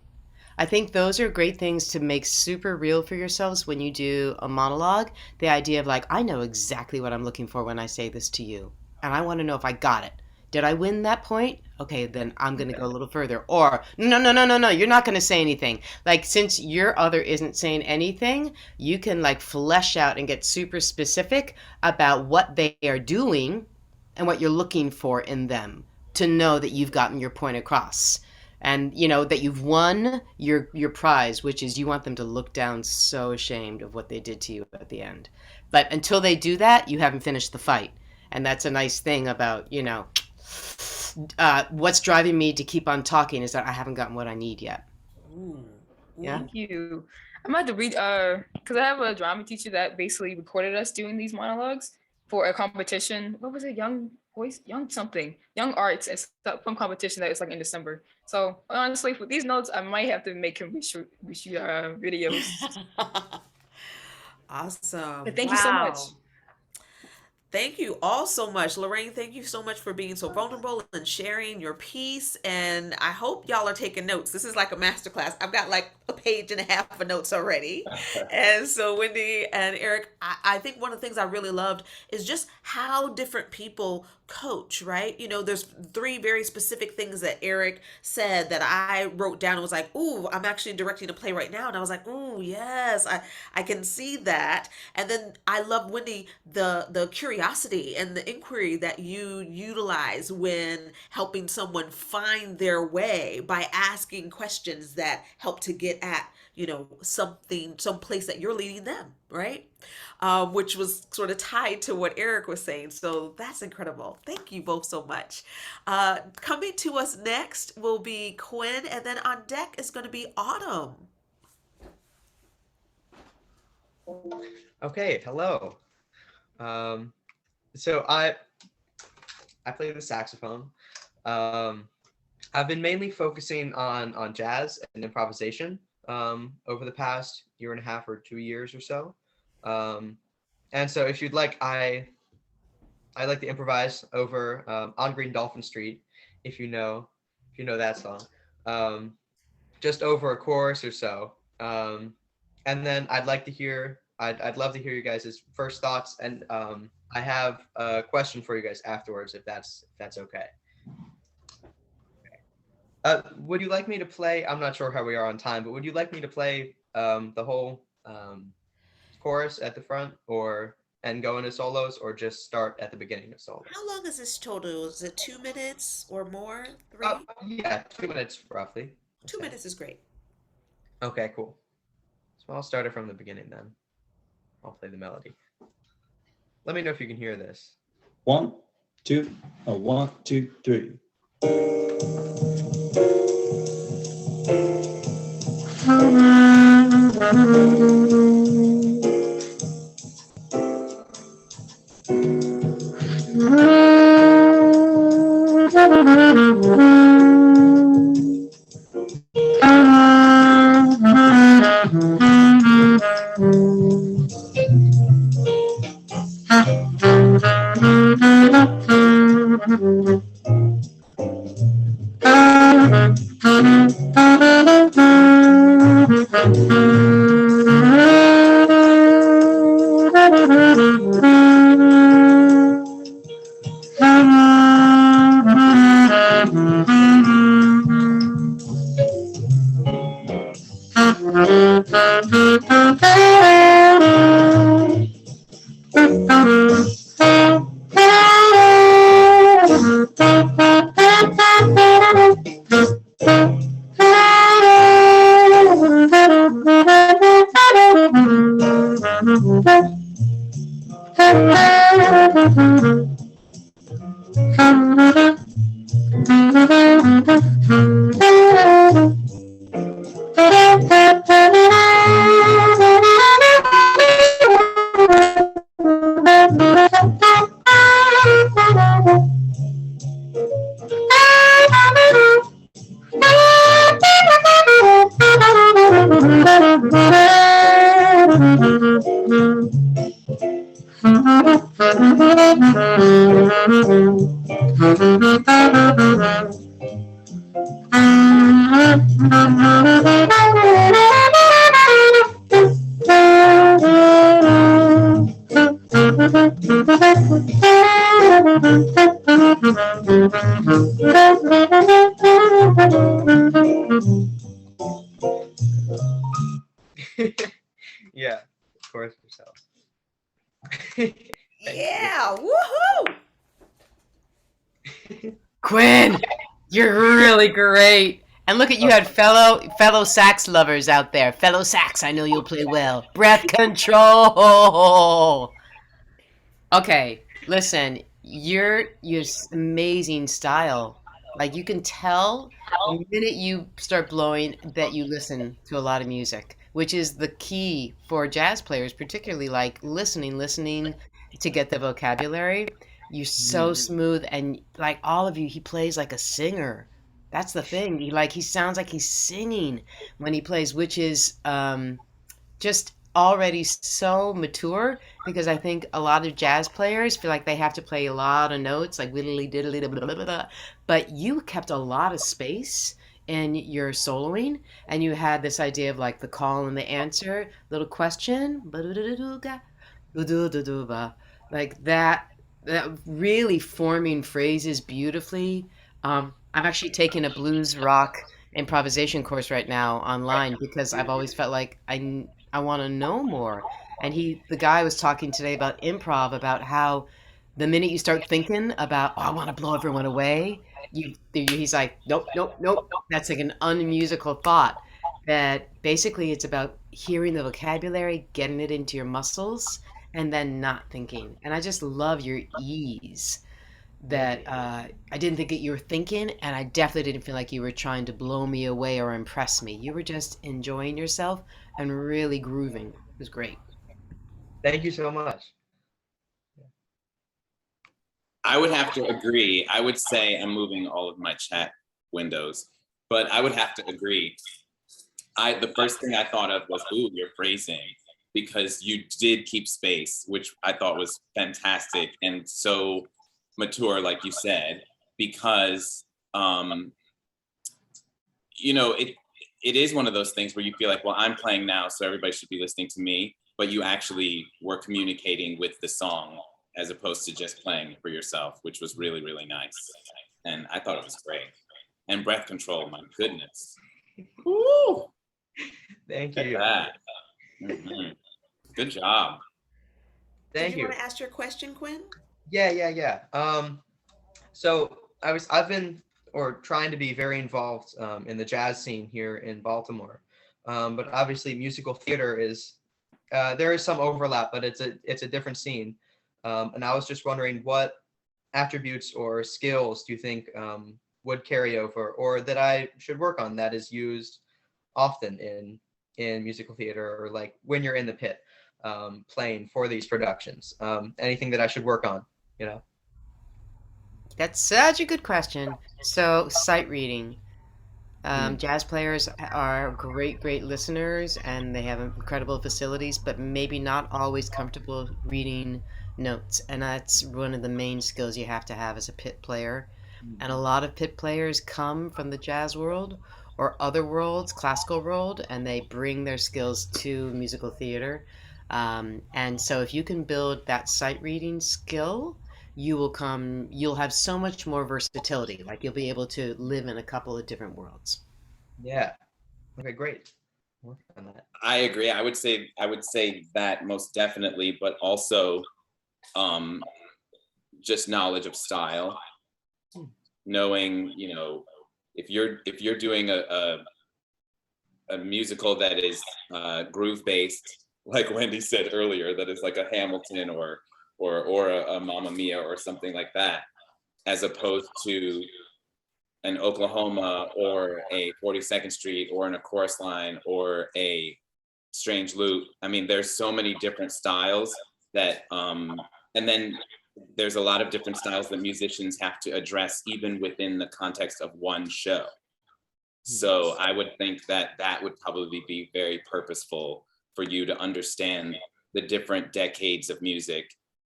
I think those are great things to make super real for yourselves when you do a monologue. The idea of like, I know exactly what I'm looking for when I say this to you. And I want to know if I got it. Did I win that point? Okay, then I'm going to go a little further. Or, no, you're not going to say anything. Like, since your other isn't saying anything, you can like flesh out and get super specific about what they are doing and what you're looking for in them to know that you've gotten your point across. And that you've won your prize, which is you want them to look down so ashamed of what they did to you at the end. But until they do that, you haven't finished the fight. And that's a nice thing about, what's driving me to keep on talking is that I haven't gotten what I need yet. Ooh. Yeah. Thank you. I'm about to read, because I have a drama teacher that basically recorded us doing these monologues for a competition. What was it? Young arts and stuff from competition that is like in December. So honestly, for these notes, I might have to make him reshoot videos. Awesome. But thank you so much. Thank you all so much. Lorraine, thank you so much for being so vulnerable and sharing your piece. And I hope y'all are taking notes. This is like a masterclass. I've got like a page and a half of notes already. And so Wendy and Eric, I think one of the things I really loved is just how different people coach, right? You know, there's three very specific things that Eric said that I wrote down and was like, ooh, I'm actually directing a play right now. And I was like, ooh, yes, I can see that. And then I love, Wendy, the curiosity and the inquiry that you utilize when helping someone find their way by asking questions that help to get at, you know, something, some place that you're leading them, right? Which was sort of tied to what Eric was saying. So that's incredible. Thank you both so much. Coming to us next will be Quinn, and then on deck is going to be Autumn. Okay, hello. So I play the saxophone. I've been mainly focusing on jazz and improvisation over the past year and a half or 2 years or so. And so if you'd like, I like to improvise over On Green Dolphin Street, if you know that song, just over a chorus or so. And then I'd love to hear you guys' first thoughts, and I have a question for you guys afterwards, if that's okay. Would you like me to play? I'm not sure how we are on time, but would you like me to play the whole chorus at the front, and go into solos, or just start at the beginning of solos? How long is this total? Is it 2 minutes or more? 3? Yeah, 2 minutes roughly. 2 minutes is great. Okay, cool. So I'll start it from the beginning then. I'll play the melody. Let me know if you can hear this. 1, 2, 1, 2, 3. Yeah, of course yourself. Yeah, woohoo! Quinn, you're really great. And look at you had fellow sax lovers out there. Fellow sax, I know you'll play well. Breath control. Okay, listen, your amazing style. Like you can tell the minute you start blowing that you listen to a lot of music, which is the key for jazz players, particularly like listening to get the vocabulary. You're so smooth, and like all of you, he plays like a singer. That's the thing. He sounds like he's singing when he plays, which is just already so mature, because I think a lot of jazz players feel like they have to play a lot of notes, like widdly diddly blah, blah, blah, blah. But you kept a lot of space in your soloing, and you had this idea of like the call and the answer, little question, like that really forming phrases beautifully. I'm actually taking a blues rock improvisation course right now online because I've always felt like I want to know more. And the guy was talking today about improv, about how the minute you start thinking about, oh, I want to blow everyone away, he's like, nope, nope, nope. That's like an unmusical thought. That basically it's about hearing the vocabulary, getting it into your muscles, and then not thinking. And I just love your ease Thank that you. I didn't think that you were thinking, and I definitely didn't feel like you were trying to blow me away or impress me. You were just enjoying yourself and really grooving. It was great. Thank you so much. I would have to agree. I would say I'm moving all of my chat windows, but I would have to agree. The first thing I thought of was, ooh, your phrasing, because you did keep space, which I thought was fantastic and so mature, like you said, because you know, it is one of those things where you feel like, well, I'm playing now, so everybody should be listening to me, but you actually were communicating with the song as opposed to just playing for yourself, which was really, really nice. And I thought it was great. And breath control, my goodness. Woo! Thank Look at you. that. Mhm. Good job. Thank Did you you. want to ask your question, Quinn? Yeah. So I've been or trying to be very involved in the jazz scene here in Baltimore. But obviously musical theater is there is some overlap, but it's a different scene. And I was just wondering what attributes or skills do you think would carry over or that I should work on that is used often in musical theater or like when you're in the pit playing for these productions. Anything that I should work on, you know? That's such a good question. So, sight reading. Mm. Jazz players are great, great listeners and they have incredible facilities, but maybe not always comfortable reading notes. And that's one of the main skills you have to have as a pit player. And a lot of pit players come from the jazz world or other worlds, classical world, and they bring their skills to musical theater. And so if you can build that sight reading skill, you'll have so much more versatility. Like you'll be able to live in a couple of different worlds. Yeah. Okay, great. Work on that. I agree. I would say that most definitely, but also um, just knowledge of style, knowing, you know, if you're doing a musical that is groove based, like Wendy said earlier, that is like a Hamilton or a Mamma Mia or something like that, as opposed to an Oklahoma or a 42nd Street or in a chorus line or a Strange Loop. I mean, there's so many different styles that, and then there's a lot of different styles that musicians have to address even within the context of one show. So I would think that that would probably be very purposeful for you to understand the different decades of music,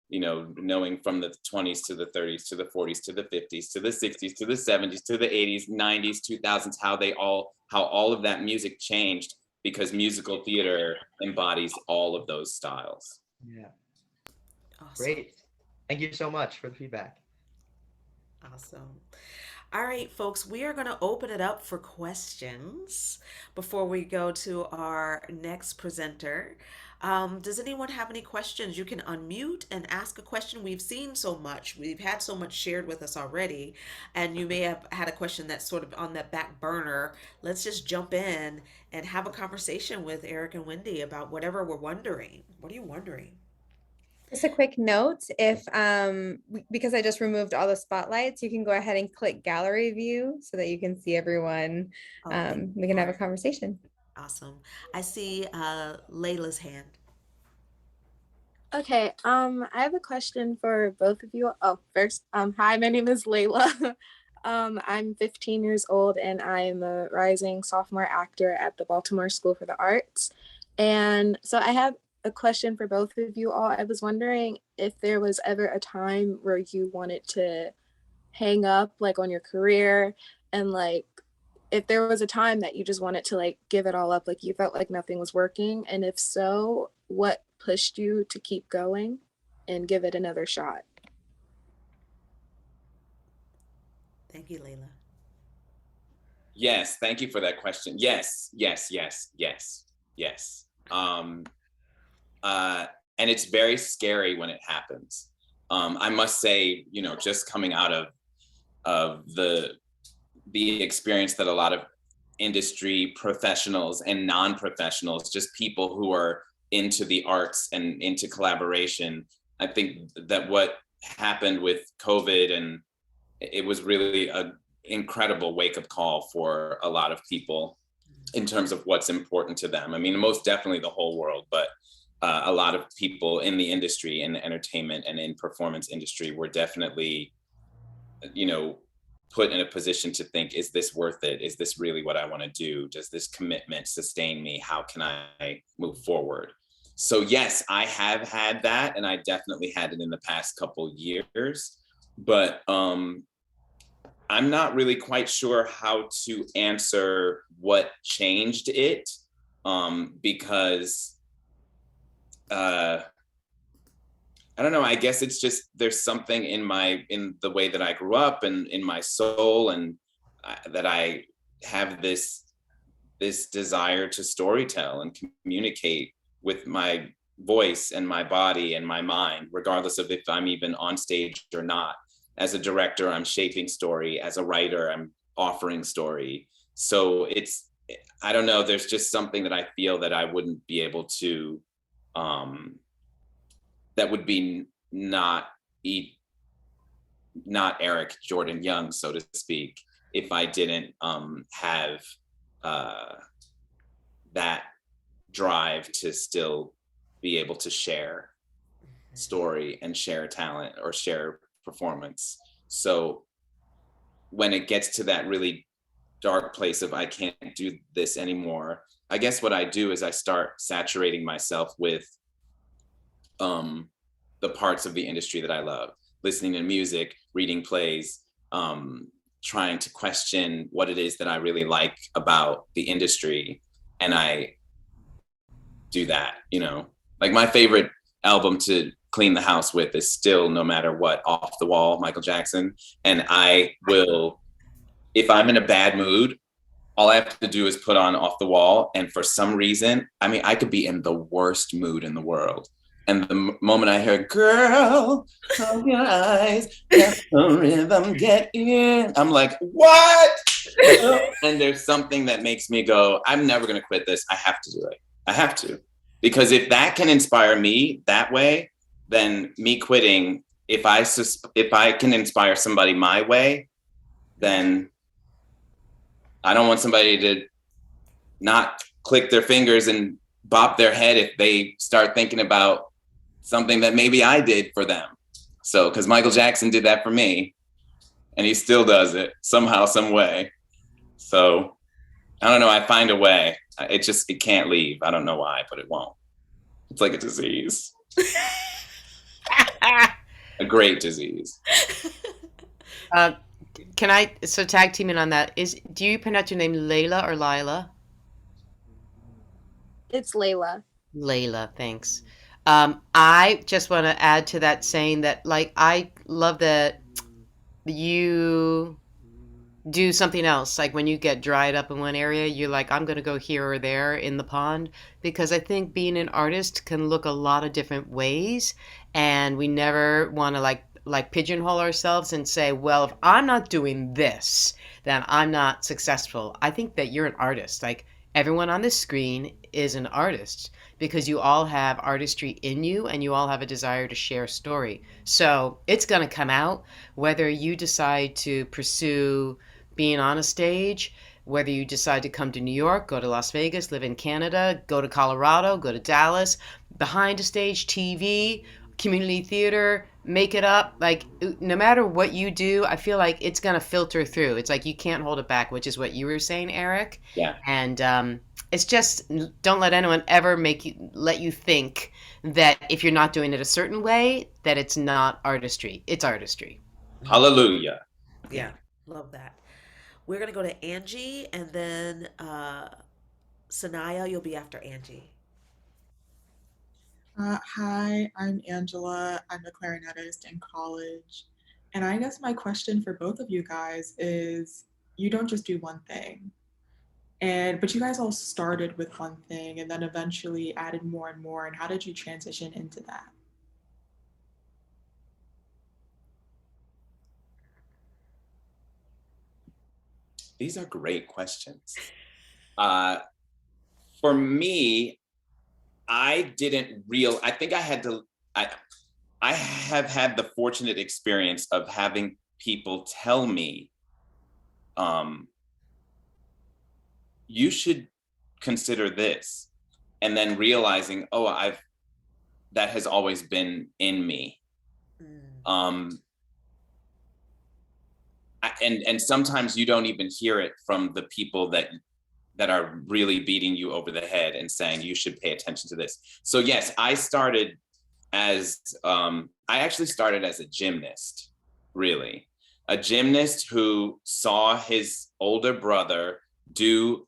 you know, knowing from the 20s to the 30s to the 40s to the 50s to the 60s to the 70s to the 80s, 90s, 2000s, how all of that music changed because musical theater embodies all of those styles. Yeah. Awesome. Great. Thank you so much for the feedback. Awesome. All right, folks, we are going to open it up for questions before we go to our next presenter. Does anyone have any questions? You can unmute and ask a question. We've seen so much, we've had so much shared with us already, and you may have had a question that's sort of on that back burner. Let's just jump in and have a conversation with Eric and Wendy about whatever we're wondering. What are you wondering? Just a quick note, if because I just removed all the spotlights, you can go ahead and click gallery view so that you can see everyone. Okay. We can have a conversation. Awesome. I see Layla's hand. Okay, I have a question for both of you. Oh, first, hi, my name is Layla. I'm 15 years old and I'm a rising sophomore actor at the Baltimore School for the Arts. And so I have a question for both of you all. I was wondering if there was ever a time where you wanted to hang up like on your career and like if there was a time that you just wanted to like give it all up, like you felt like nothing was working, and if so, what pushed you to keep going and give it another shot? Thank you, Layla. Yes, thank you for that question. Yes, yes, yes, yes, yes. And it's very scary when it happens. I must say, you know, just coming out of the experience that a lot of industry professionals and non-professionals, just people who are into the arts and into collaboration, I think that what happened with COVID, and it was really a incredible wake-up call for a lot of people in terms of what's important to them. I mean, most definitely the whole world, but a lot of people in the industry, in the entertainment and in performance industry, were definitely, you know, put in a position to think, is this worth it? Is this really what I want to do? Does this commitment sustain me? How can I move forward? So yes, I have had that, and I definitely had it in the past couple years, but I'm not really quite sure how to answer what changed it, because I don't know, I guess it's just, there's something in the way that I grew up and in my soul, and that I have this desire to storytell and communicate with my voice and my body and my mind, regardless of if I'm even on stage or not. As a director, I'm shaping story. As a writer, I'm offering story. So it's, I don't know, there's just something that I feel that I wouldn't be able to, that would be not Eric Jordan Young, so to speak, if I didn't have that drive to still be able to share story and share talent or share performance. So when it gets to that really dark place of I can't do this anymore, I guess what I do is I start saturating myself with the parts of the industry that I love, listening to music, reading plays, trying to question what it is that I really like about the industry. And I do that, you know, like my favorite album to clean the house with is still No Matter What, Off the Wall, Michael Jackson. And I will, if I'm in a bad mood, all I have to do is put on Off the Wall. And for some reason, I mean, I could be in the worst mood in the world, and the moment I hear, girl, close your eyes, let the rhythm get in, I'm like, what? And there's something that makes me go, I'm never gonna quit this. I have to do it. I have to. Because if that can inspire me that way, then me quitting, if I can inspire somebody my way, then I don't want somebody to not click their fingers and bop their head if they start thinking about something that maybe I did for them. So, because Michael Jackson did that for me, and he still does it somehow, some way. So, I don't know, I find a way. It can't leave. I don't know why, but it won't. It's like a disease. A great disease. Can I, so tag teaming on that, do you pronounce your name Layla or Lila? It's Layla. Layla, thanks. I just want to add to that, saying that, like, I love that you do something else. Like when you get dried up in one area, you're like, I'm going to go here or there in the pond, because I think being an artist can look a lot of different ways, and we never want to like pigeonhole ourselves and say, well, if I'm not doing this, then I'm not successful. I think that you're an artist. Like everyone on this screen is an artist, because you all have artistry in you and you all have a desire to share story. So it's going to come out whether you decide to pursue being on a stage, whether you decide to come to New York, go to Las Vegas, live in Canada, go to Colorado, go to Dallas, behind a stage, TV, community theater, make it up. Like no matter what you do, I feel like it's going to filter through. It's like you can't hold it back, which is what you were saying, Eric. Yeah. And it's just, don't let anyone ever let you think that if you're not doing it a certain way, that it's not artistry. It's artistry. Hallelujah. Yeah, love that. We're gonna go to Angie, and then Sanaya, you'll be after Angie. Hi, I'm Angela. I'm a clarinetist in college. And I guess my question for both of you guys is you don't just do one thing. But you guys all started with one thing and then eventually added more and more. And how did you transition into that? These are great questions. For me, I think I have had the fortunate experience of having people tell me, you should consider this. And then realizing, oh, that has always been in me. And sometimes you don't even hear it from the people that are really beating you over the head and saying you should pay attention to this. So yes, I actually started as a gymnast, really. A gymnast who saw his older brother do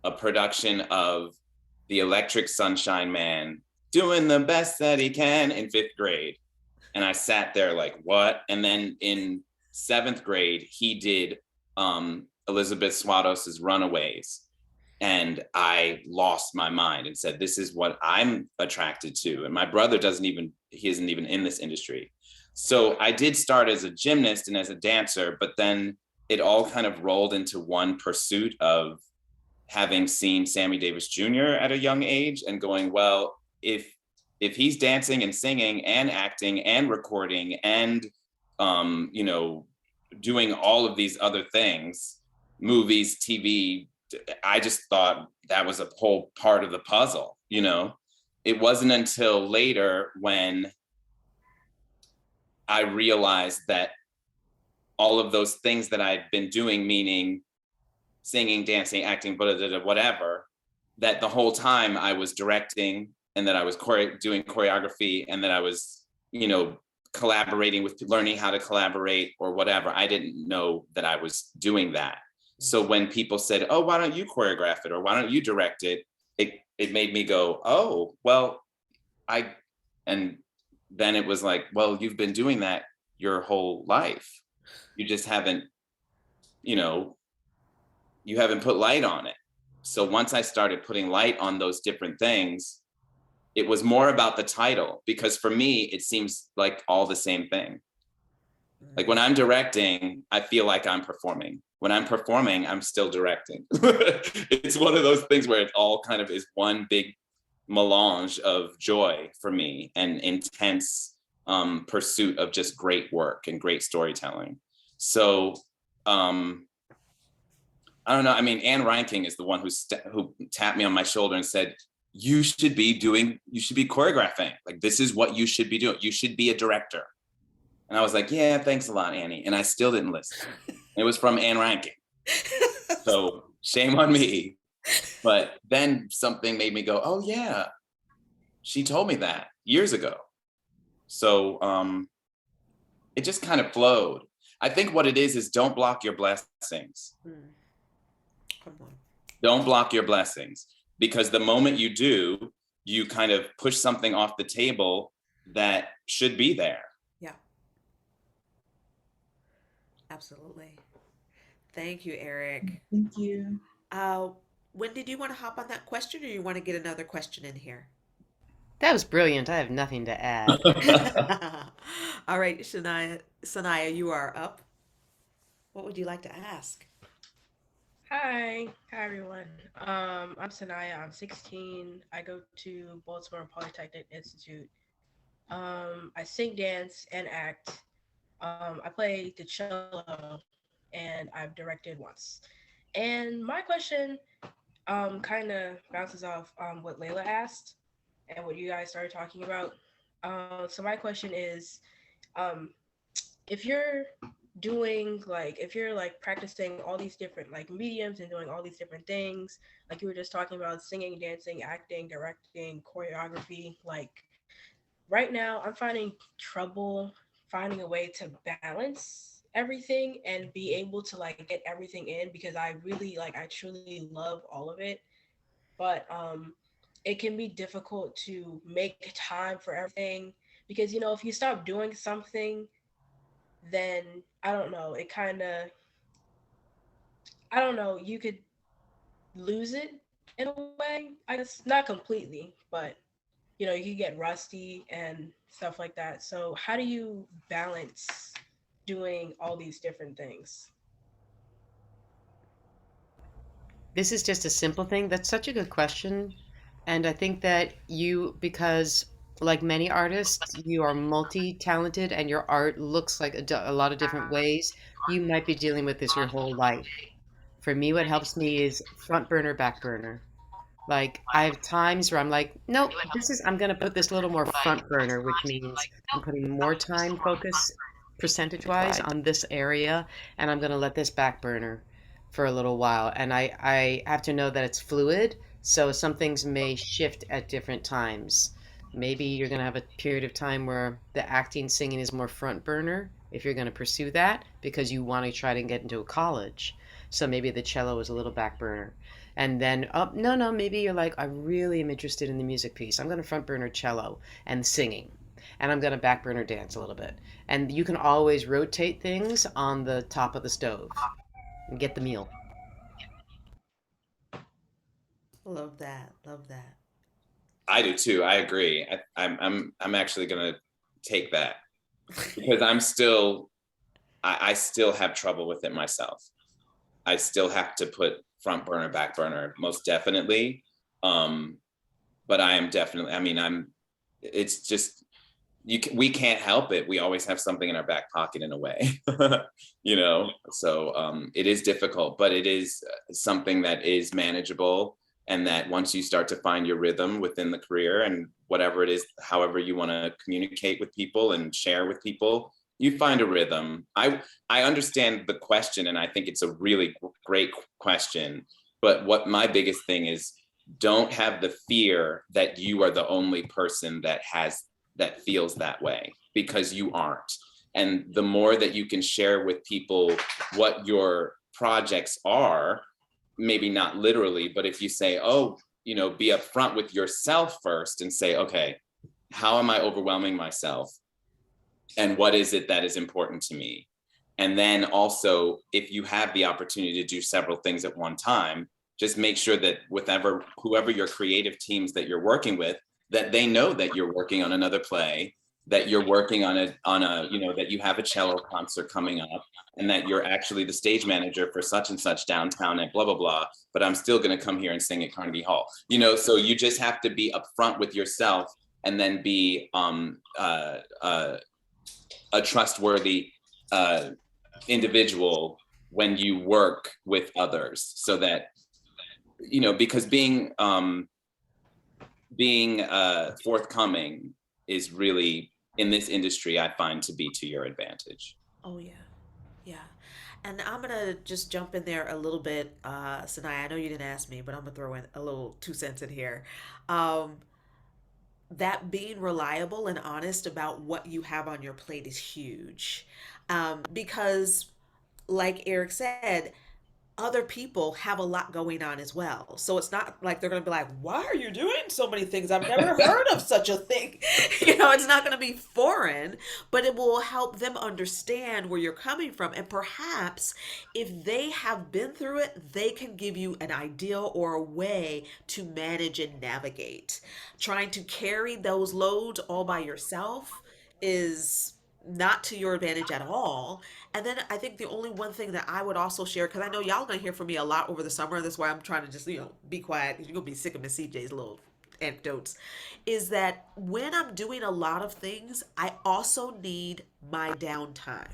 a production of The Electric Sunshine Man, doing the best that he can in 5th grade. And I sat there like, what? And then in 7th grade, he did Elizabeth Swados's Runaways. And I lost my mind and said, this is what I'm attracted to. And my brother he isn't even in this industry. So I did start as a gymnast and as a dancer, but then it all kind of rolled into one pursuit of having seen Sammy Davis Jr. at a young age and going, well, if he's dancing and singing and acting and recording and, doing all of these other things, movies, TV, I just thought that was a whole part of the puzzle, It wasn't until later when I realized that all of those things that I'd been doing, meaning singing, dancing, acting, whatever, that the whole time I was directing and that I was doing choreography and that I was, collaborating with, learning how to collaborate or whatever. I didn't know that I was doing that. So when people said, oh, why don't you choreograph it? Or why don't you direct it? It made me go, oh, well, and then it was like, well, you've been doing that your whole life. You just haven't, you haven't put light on it. So once I started putting light on those different things, it was more about the title, because for me, it seems like all the same thing. Like when I'm directing, I feel like I'm performing. When I'm performing, I'm still directing. It's one of those things where it all kind of is one big melange of joy for me and intense pursuit of just great work and great storytelling. So I don't know. I mean, Anne Reinking is the one who tapped me on my shoulder and said, you should be choreographing. Like, this is what you should be doing. You should be a director. And I was like, yeah, thanks a lot, Annie. And I still didn't listen. It was from Anne Reinking. So shame on me. But then something made me go, oh yeah, she told me that years ago. So it just kind of flowed. I think what it is don't block your blessings. Come on. Don't block your blessings, because the moment you do, you kind of push something off the table that should be there. Yeah. Absolutely. Thank you, Eric. Thank you. Wendy, do you want to hop on that question, or you want to get another question in here? That was brilliant. I have nothing to add. All right, Sanaya, you are up. What would you like to ask? Hi everyone. I'm Sanaya. I'm 16. I go to Baltimore Polytechnic Institute. I sing, dance, and act. I play the cello, and I've directed once. And my question kind of bounces off what Layla asked and what you guys started talking about. So my question is, if you're if you're like practicing all these different like mediums and doing all these different things, like you were just talking about singing, dancing, acting, directing, choreography, like right now I'm finding trouble finding a way to balance everything and be able to like get everything in, because I really like I truly love all of it. But it can be difficult to make time for everything, because if you stop doing something, then I don't know, it kind of, I don't know, you could lose it in a way. I guess not completely, but you could get rusty and stuff like that. So how do you balance doing all these different things? This is just a simple thing. That's such a good question. And I think that because like many artists, you are multi-talented and your art looks like a lot of different ways. You might be dealing with this your whole life. For me, what helps me is front burner, back burner. Like I have times where I'm like, nope, I'm gonna put this a little more front burner, which means I'm putting more time focus percentage wise on this area, and I'm gonna let this back burner for a little while. And I have to know that it's fluid, so some things may shift at different times. Maybe you're gonna have a period of time where the acting, singing is more front burner if you're gonna pursue that because you want to try to get into a college. So maybe the cello is a little back burner. And then, oh, no, maybe you're like, I really am interested in the music piece. I'm going to front burner cello and singing. And I'm going to back burner dance a little bit. And you can always rotate things on the top of the stove and get the meal. Love that. Love that. I do too. I agree. I'm actually gonna take that because I still have trouble with it myself. I still have to put front burner, back burner, most definitely. But I am definitely. I mean, it's just we can't help it. We always have something in our back pocket in a way, So it is difficult, but it is something that is manageable. And that once you start to find your rhythm within the career and whatever it is, however you want to communicate with people and share with people, you find a rhythm. I understand the question, and I think it's a really great question. But what my biggest thing is, don't have the fear that you are the only person that feels that way, because you aren't. And the more that you can share with people what your projects are, maybe not literally, but if you say, be upfront with yourself first and say, okay, how am I overwhelming myself? And what is it that is important to me? And then also, if you have the opportunity to do several things at one time, just make sure that whoever your creative teams that you're working with, that they know that you're working on another play, that you're working on that you have a cello concert coming up, and that you're actually the stage manager for such and such downtown and blah, blah, blah, but I'm still going to come here and sing at Carnegie Hall. So you just have to be upfront with yourself and then be a trustworthy individual when you work with others, so that, because being forthcoming is really, in this industry, I find to be to your advantage. Oh yeah. Yeah. And I'm gonna just jump in there a little bit, Sanaya. I know you didn't ask me, but I'm gonna throw in a little 2 cents in here. Um, that being reliable and honest about what you have on your plate is huge. Because, like Eric said, other people have a lot going on as well. So it's not like they're going to be like, why are you doing so many things? I've never heard of such a thing. It's not going to be foreign, but it will help them understand where you're coming from. And perhaps if they have been through it, they can give you an idea or a way to manage and navigate. Trying to carry those loads all by yourself is not to your advantage at all. And then I think the only one thing that I would also share, because I know y'all gonna hear from me a lot over the summer, that's why I'm trying to just, be quiet. You're gonna be sick of Miss CJ's little anecdotes, is that when I'm doing a lot of things, I also need my downtime.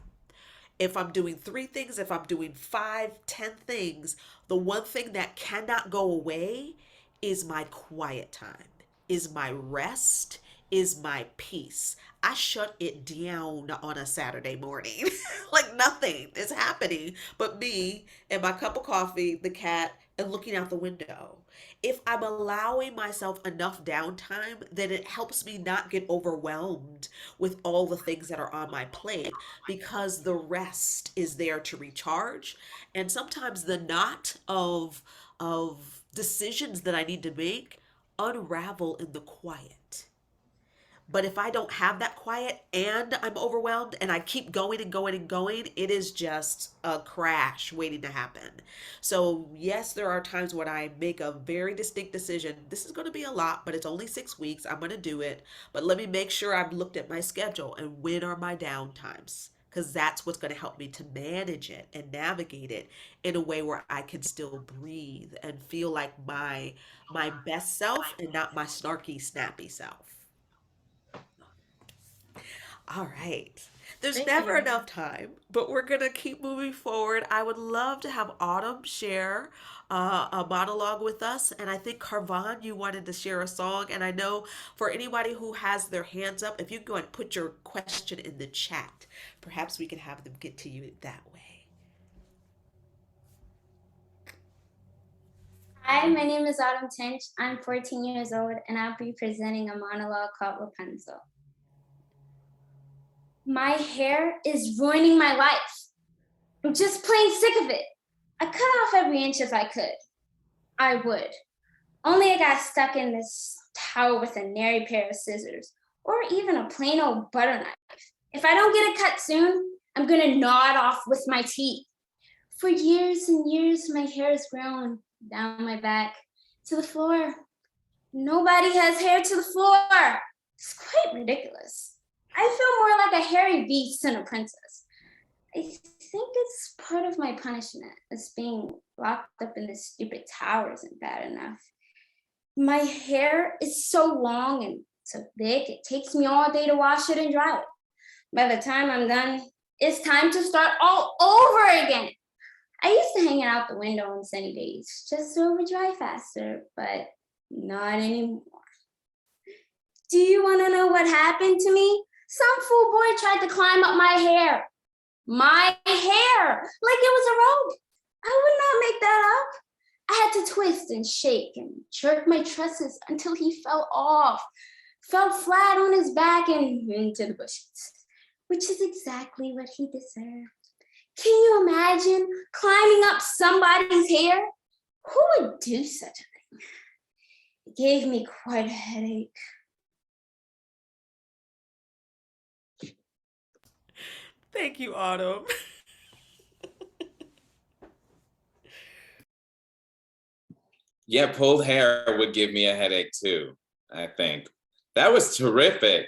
If I'm doing 3 things, if I'm doing 5, 10 things, the one thing that cannot go away is my quiet time, is my rest, is my peace. I shut it down on a Saturday morning. Like nothing is happening but me and my cup of coffee, the cat, and looking out the window. If I'm allowing myself enough downtime, then it helps me not get overwhelmed with all the things that are on my plate because the rest is there to recharge. And sometimes the knot of decisions that I need to make unravel in the quiet. But if I don't have that quiet and I'm overwhelmed and I keep going and going and going, it is just a crash waiting to happen. So, yes, there are times when I make a very distinct decision. This is going to be a lot, but it's only 6 weeks. I'm going to do it. But let me make sure I've looked at my schedule and when are my down times? Because that's what's going to help me to manage it and navigate it in a way where I can still breathe and feel like my best self and not my snarky, snappy self. All right. There's Thank never you. enough time, but we're going to keep moving forward. I would love to have Autumn share a monologue with us. And I think, Carvan, you wanted to share a song. And I know for anybody who has their hands up, if you go and put your question in the chat, perhaps we can have them get to you that way. Hi, my name is Autumn Tinch. I'm 14 years old, and I'll be presenting a monologue called Rapunzel. My hair is ruining my life. I'm just plain sick of it. I cut off every inch if I could. I would. Only I got stuck in this tower with a nary pair of scissors, or even a plain old butter knife. If I don't get it cut soon, I'm gonna gnaw it off with my teeth. For years and years, my hair has grown down my back to the floor. Nobody has hair to the floor. It's quite ridiculous. I feel more like a hairy beast than a princess. I think it's part of my punishment, as being locked up in this stupid tower isn't bad enough. My hair is so long and so thick, it takes me all day to wash it and dry it. By the time I'm done, it's time to start all over again. I used to hang it out the window on sunny days, just so it would dry faster, but not anymore. Do you want to know what happened to me? Some fool boy tried to climb up my hair. My hair, like it was a rope. I would not make that up. I had to twist and shake and jerk my tresses until he fell off, fell flat on his back and into the bushes, which is exactly what he deserved. Can you imagine climbing up somebody's hair? Who would do such a thing? It gave me quite a headache. Thank you, Autumn. Yeah, pulled hair would give me a headache too, I think. That was terrific.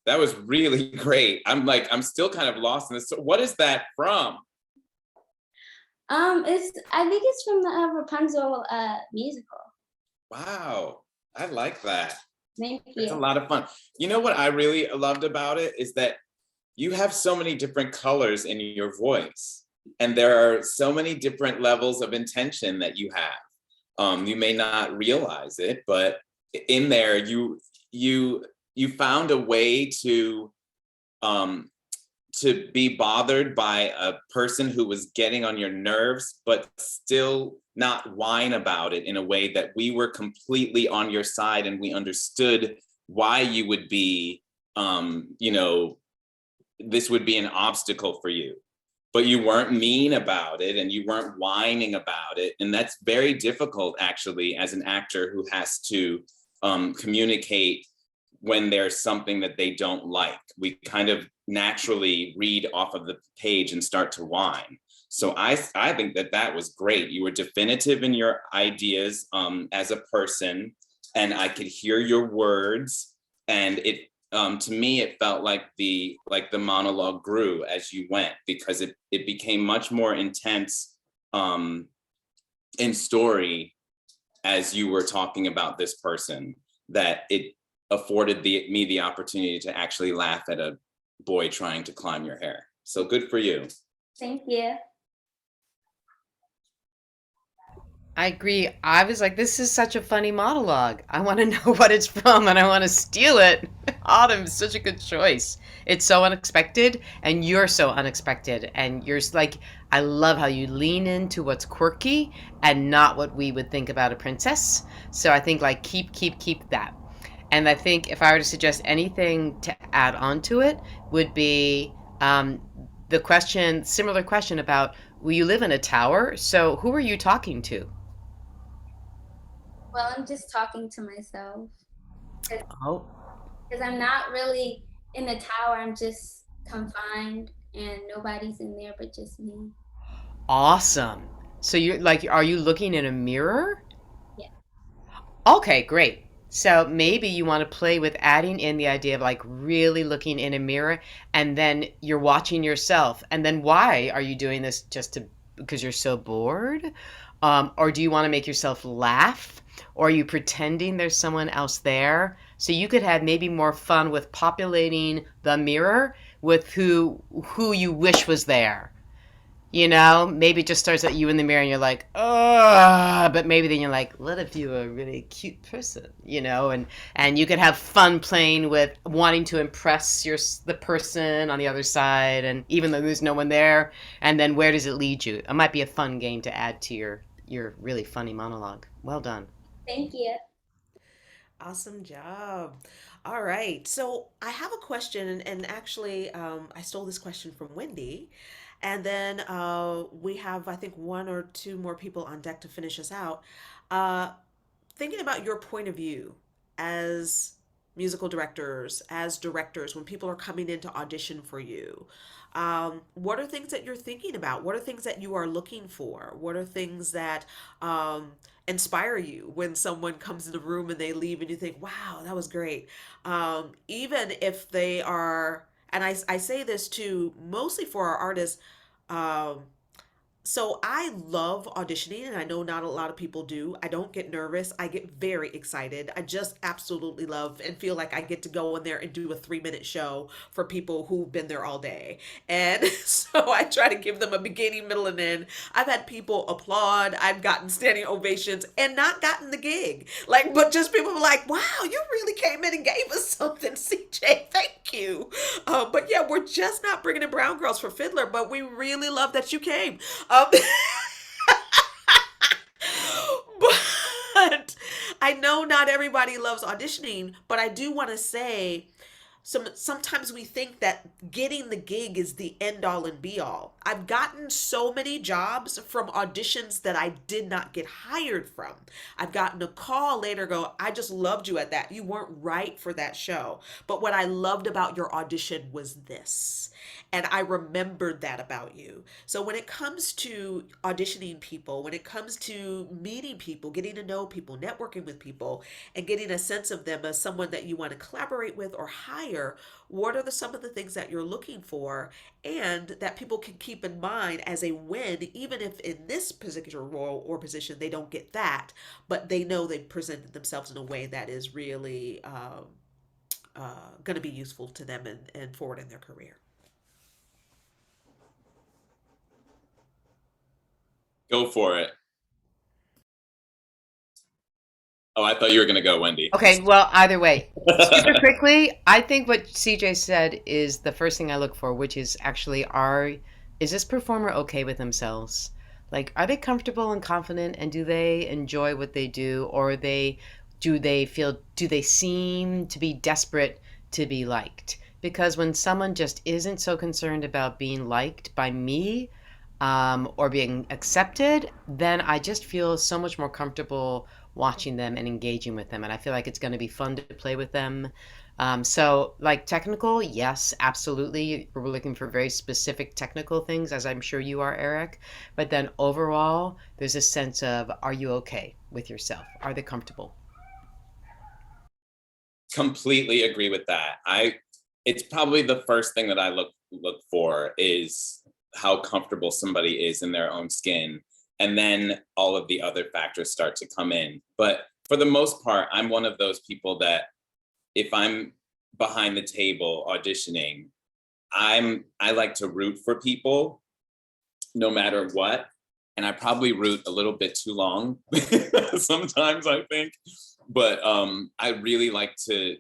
That was really great. I'm still kind of lost in this. So what is that from? I think it's from the Rapunzel musical. Wow, I like that. Thank It's a you. lot of fun. You know what I really loved about it is that you have so many different colors in your voice, and there are so many different levels of intention that you have. You may not realize it, but in there, you found a way to be bothered by a person who was getting on your nerves, but still not whine about it in a way that we were completely on your side and we understood why you would be, this would be an obstacle for you. But you weren't mean about it and you weren't whining about it. And that's very difficult, actually, as an actor who has to communicate when there's something that they don't like. We kind of naturally read off of the page and start to whine. So I think that was great. You were definitive in your ideas as a person, and I could hear your words. And it, to me, it felt like the monologue grew as you went, because it became much more intense in story as you were talking about this person, that it afforded me the opportunity to actually laugh at a boy trying to climb your hair. So good for you. Thank you. I agree. I was like, this is such a funny monologue. I want to know what it's from and I want to steal it. Autumn is such a good choice. It's so unexpected and you're so unexpected. And you're like, I love how you lean into what's quirky and not what we would think about a princess. So I think like keep that. And I think if I were to suggest anything to add on to it would be the question, similar question about, will you live in a tower? So who are you talking to? Well, I'm just talking to myself Oh, because I'm not really in the tower. I'm just confined and nobody's in there but just me. awesome. So you're like, are you looking in a mirror? Yeah. Okay, great. So maybe you want to play with adding in the idea of like really looking in a mirror and then you're watching yourself. And then why are you doing this, just to because you're so bored? Or do you want to make yourself laugh? Or are you pretending there's someone else there? So you could have maybe more fun with populating the mirror with who you wish was there. Maybe it just starts at you in the mirror and you're like, oh, but maybe then you're like, what if you were a really cute person, and you could have fun playing with wanting to impress the person on the other side, and even though there's no one there, and then where does it lead you? It might be a fun game to add to your really funny monologue. Well done. Thank you. Awesome job. All right. So I have a question, and actually, I stole this question from Wendy. And then we have, I think, one or two more people on deck to finish us out. Uh, Thinking about your point of view as musical directors, when people are coming in to audition for you, what are things that you're thinking about? What are things that you are looking for? What are things that inspire you when someone comes in the room and they leave and you think, wow, that was great? Even if they are, and I say this too, mostly for our artists. Um, so I love auditioning, and I know not a lot of people do. I don't get nervous. I get very excited. I just absolutely love and feel like I get to go in there and do a 3-minute show for people who've been there all day. And so I try to give them a beginning, middle, and end. I've had people applaud. I've gotten standing ovations and not gotten the gig. Like, but just people were like, wow, you really came in and gave us something, CJ. Thank you. But yeah, we're just not bringing in Brown Girls for Fiddler, but we really love that you came. But I know not everybody loves auditioning, but I do want to say sometimes we think that getting the gig is the end all and be all. I've gotten so many jobs from auditions that I did not get hired from. I've gotten a call later go, I just loved you at that. You weren't right for that show. But what I loved about your audition was this. And I remembered that about you. So when it comes to auditioning people, when it comes to meeting people, getting to know people, networking with people, and getting a sense of them as someone that you want to collaborate with or hire, what are some of the things that you're looking for and that people can keep in mind as a win, even if in this particular role or position they don't get that, but they know they presented themselves in a way that is really going to be useful to them and forward in their career. Go for it. Oh, I thought you were going to go, Wendy. Okay, well, either way, super quickly, I think what CJ said is the first thing I look for, which is actually, is this performer okay with themselves? Like, are they comfortable and confident, and do they enjoy what they do, or do they seem to be desperate to be liked? Because when someone just isn't so concerned about being liked by me, or being accepted, then I just feel so much more comfortable watching them and engaging with them. And I feel like it's going to be fun to play with them. So, like technical, yes, absolutely. We're looking for very specific technical things, as I'm sure you are, Eric. But then overall, there's a sense of, are you okay with yourself? Are they comfortable? Completely agree with that. It's probably the first thing that I look for is how comfortable somebody is in their own skin. And then all of the other factors start to come in. But for the most part, I'm one of those people that if I'm behind the table auditioning, I like to root for people no matter what. And I probably root a little bit too long sometimes, I think. But I really like to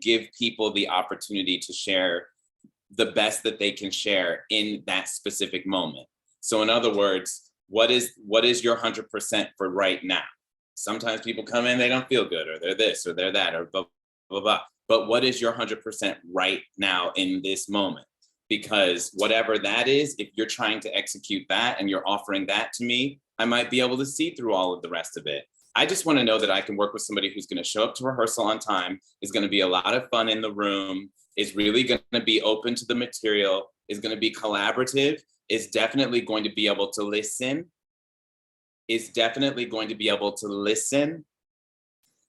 give people the opportunity to share the best that they can share in that specific moment. So in other words, what is your 100% for right now? Sometimes people come in, they don't feel good, or they're this, or they're that, or blah, blah, blah. But what is your 100% right now in this moment? Because whatever that is, if you're trying to execute that and you're offering that to me, I might be able to see through all of the rest of it. I just want to know that I can work with somebody who's going to show up to rehearsal on time, is going to be a lot of fun in the room, is really going to be open to the material, is going to be collaborative, is definitely going to be able to listen, is definitely going to be able to listen,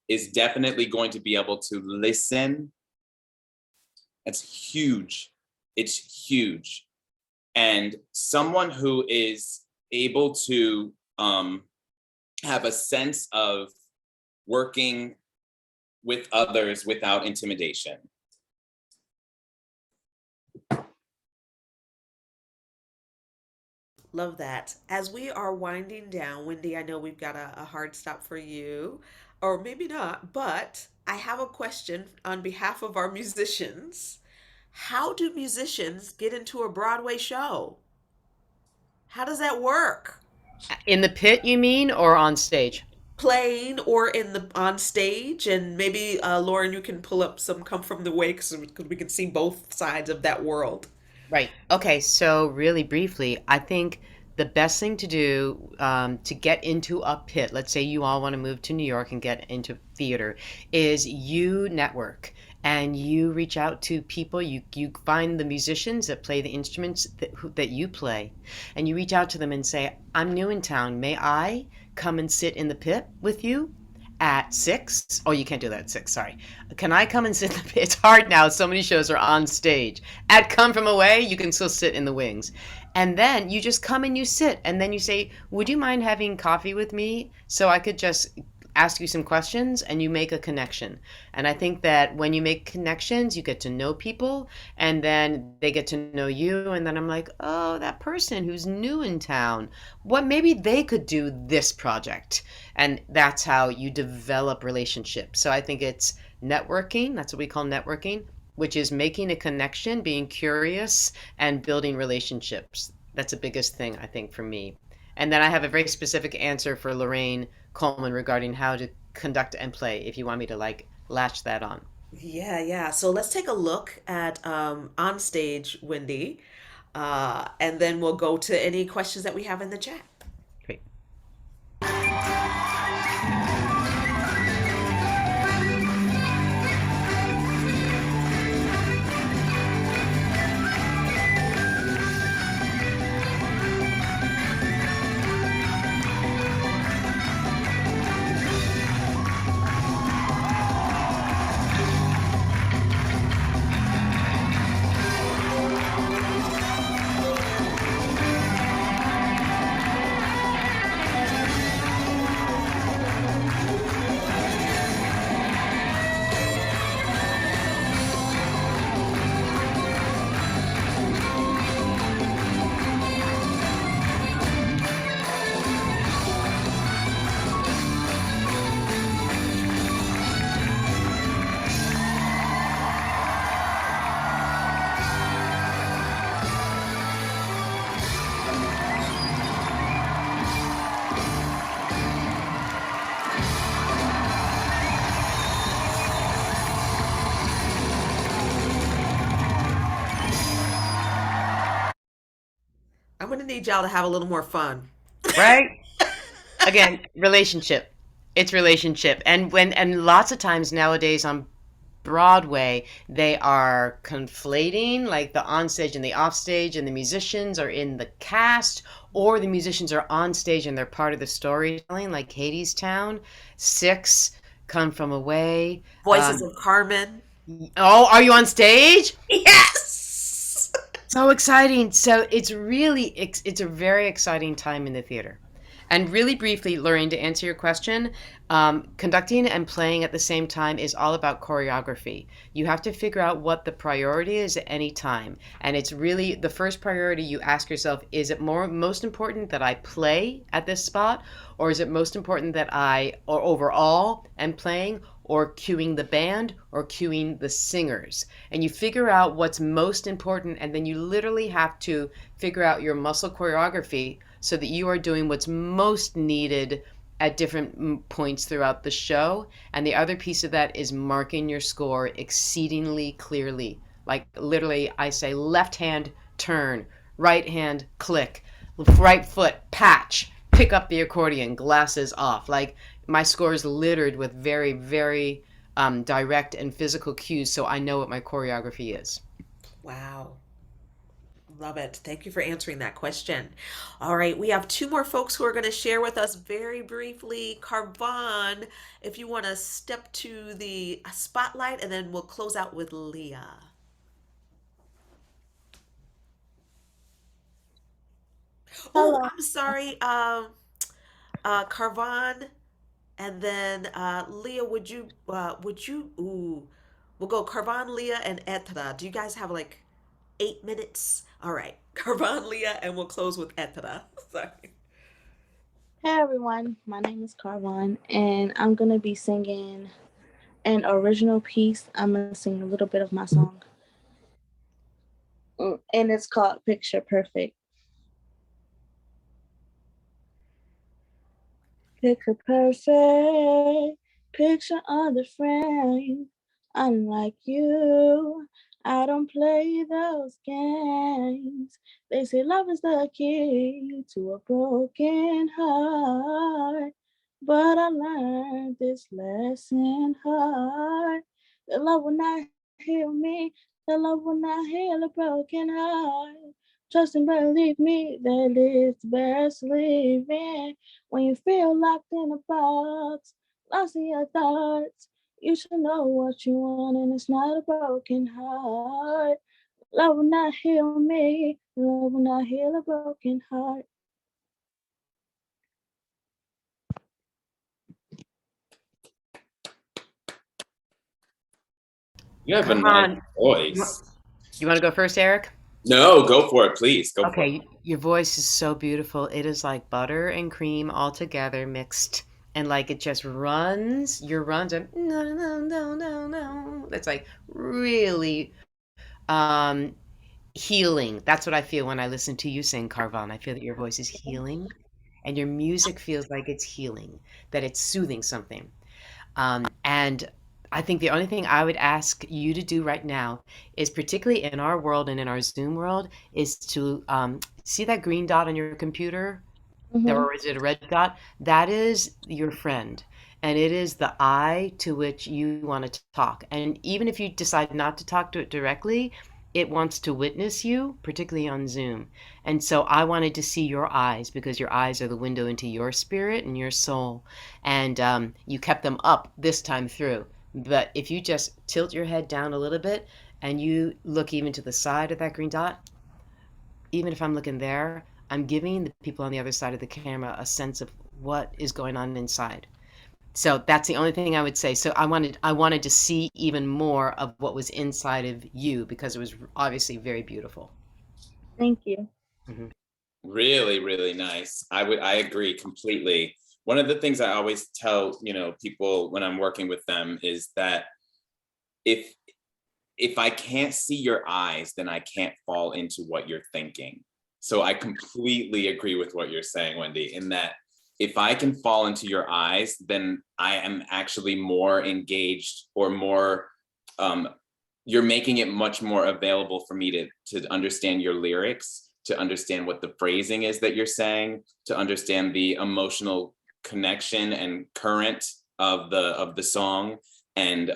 is definitely going to be able to listen. That's huge. It's huge. And someone who is able to have a sense of working with others without intimidation. Love that. As we are winding down, Wendy, I know we've got a hard stop for you, or maybe not, but I have a question on behalf of our musicians. How do musicians get into a Broadway show? How does that work? In the pit, you mean, or on stage? Playing or in the on stage, and maybe Lauren, you can pull up some "Come From the Wake" so we can see both sides of that world. Right. Okay. So really briefly, I think the best thing to do to get into a pit, let's say you all want to move to New York and get into theater, is you network and you reach out to people. You find the musicians that play the instruments that you play, and you reach out to them and say, "I'm new in town. May I come and sit in the pit with you at 6? Oh, you can't do that at 6. Sorry. Can I come and sit in the pit? It's hard now. So many shows are on stage. At Come From Away, you can still sit in the wings. And then you just come and you sit. And then you say, would you mind having coffee with me so I could just ask you some questions, and you make a connection. And I think that when you make connections, you get to know people, and then they get to know you. And then I'm like, oh, that person who's new in town, what maybe they could do this project. And that's how you develop relationships. So I think it's networking. That's what we call networking, which is making a connection, being curious, and building relationships. That's the biggest thing, I think, for me. And then I have a very specific answer for Lorraine Coleman regarding how to conduct and play, if you want me to like latch that on. Yeah. So let's take a look at on stage, Wendy, and then we'll go to any questions that we have in the chat. Great. I'm going to need y'all to have a little more fun. Right? Again, relationship. It's relationship. And lots of times nowadays on Broadway, they are conflating like the onstage and the offstage, and the musicians are in the cast, or the musicians are on stage and they're part of the storytelling, like Hadestown, 6, Come From Away. Voices of Carmen. Oh, are you on stage? Yes! So exciting. So it's a very exciting time in the theater. And really briefly, Lorraine, to answer your question, conducting and playing at the same time is all about choreography. You have to figure out what the priority is at any time. And it's really the first priority you ask yourself, is it most important that I play at this spot? Or is it most important that or overall am playing? or cueing the band or cueing the singers. And you figure out what's most important, and then you literally have to figure out your muscle choreography so that you are doing what's most needed at different points throughout the show. And the other piece of that is marking your score exceedingly clearly. Like literally, I say left hand turn, right hand click, right foot patch, pick up the accordion, glasses off. Like my score is littered with very, very direct and physical cues, so I know what my choreography is. Wow. Love it. Thank you for answering that question. All right, we have two more folks who are going to share with us very briefly. Carvon, if you want to step to the spotlight, and then we'll close out with Leah. Oh, Hello. I'm sorry, Carvon, and then Leah. Ooh, we'll go Carvon, Leah, and Etra. Do you guys have like 8 minutes? All right, Carvon, Leah, and we'll close with Etra. Sorry. Hey everyone, my name is Carmen, and I'm gonna be singing an original piece. I'm gonna sing a little bit of my song, and it's called Picture Perfect. Picture perfect, picture on the frame. Unlike you, I don't play those games. They say love is the key to a broken heart, but I learned this lesson hard. The love will not heal me, the love will not heal a broken heart. Trust and believe me that it's best living. When you feel locked in a box, lost in your thoughts, you should know what you want, and it's not a broken heart. Love will not heal me, love will not heal a broken heart. You have a Come nice on. voice. You want to go first, Eric? No, go for it, please. Go for it. Okay, your voice is so beautiful. It is like butter and cream all together mixed. And like it just runs, your runs are no, no, no, no, no. It's like really um healing. That's what I feel when I listen to you sing, Carvon. I feel that your voice is healing and your music feels like it's healing, that it's soothing something. And I think the only thing I would ask you to do right now is, particularly in our world and in our Zoom world, is to see that green dot on your computer, or is it a red dot? That is your friend. And it is the eye to which you want to talk. And even if you decide not to talk to it directly, it wants to witness you, particularly on Zoom. And so I wanted to see your eyes, because your eyes are the window into your spirit and your soul. And you kept them up this time through. But if you just tilt your head down a little bit and you look even to the side of that green dot, even if I'm looking there, I'm giving the people on the other side of the camera a sense of what is going on inside. So that's the only thing I would say. So I wanted to see even more of what was inside of you, because it was obviously very beautiful. Thank you. Mm-hmm. Really, really nice. I agree completely. One of the things I always tell, people when I'm working with them is that if I can't see your eyes, then I can't fall into what you're thinking. So I completely agree with what you're saying, Wendy, in that if I can fall into your eyes, then I am actually more engaged, or more, you're making it much more available for me to understand your lyrics, to understand what the phrasing is that you're saying, to understand the emotional connection and current of the song. And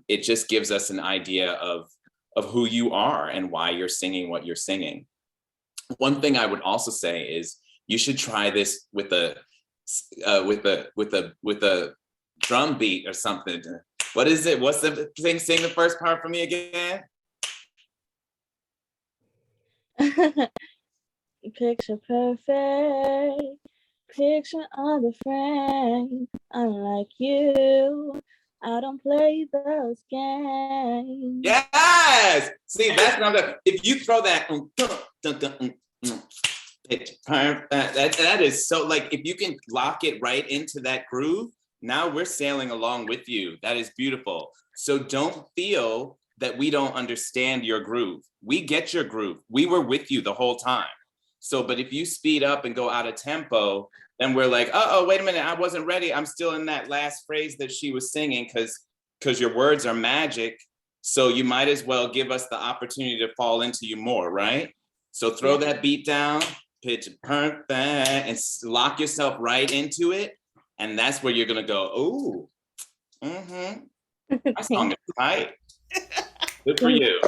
it just gives us an idea of who you are and why you're singing what you're singing. One thing I would also say is you should try this with a drum beat or something. What is it? What's the thing? Sing the first part for me again. Picture perfect, picture on the frame. Unlike you, I don't play those games. Yes. See, that's not if you throw that. That is so, like, if you can lock it right into that groove, Now we're sailing along with you. That is beautiful. So don't feel that we don't understand your groove. We get your groove. We were with you the whole time. So, but if you speed up and go out of tempo, then we're like, oh, wait a minute, I wasn't ready. I'm still in that last phrase that she was singing because your words are magic. So you might as well give us the opportunity to fall into you more, right? So throw that beat down, pitch it perfect, and lock yourself right into it. And that's where you're gonna go, ooh, that song is tight. Good for you.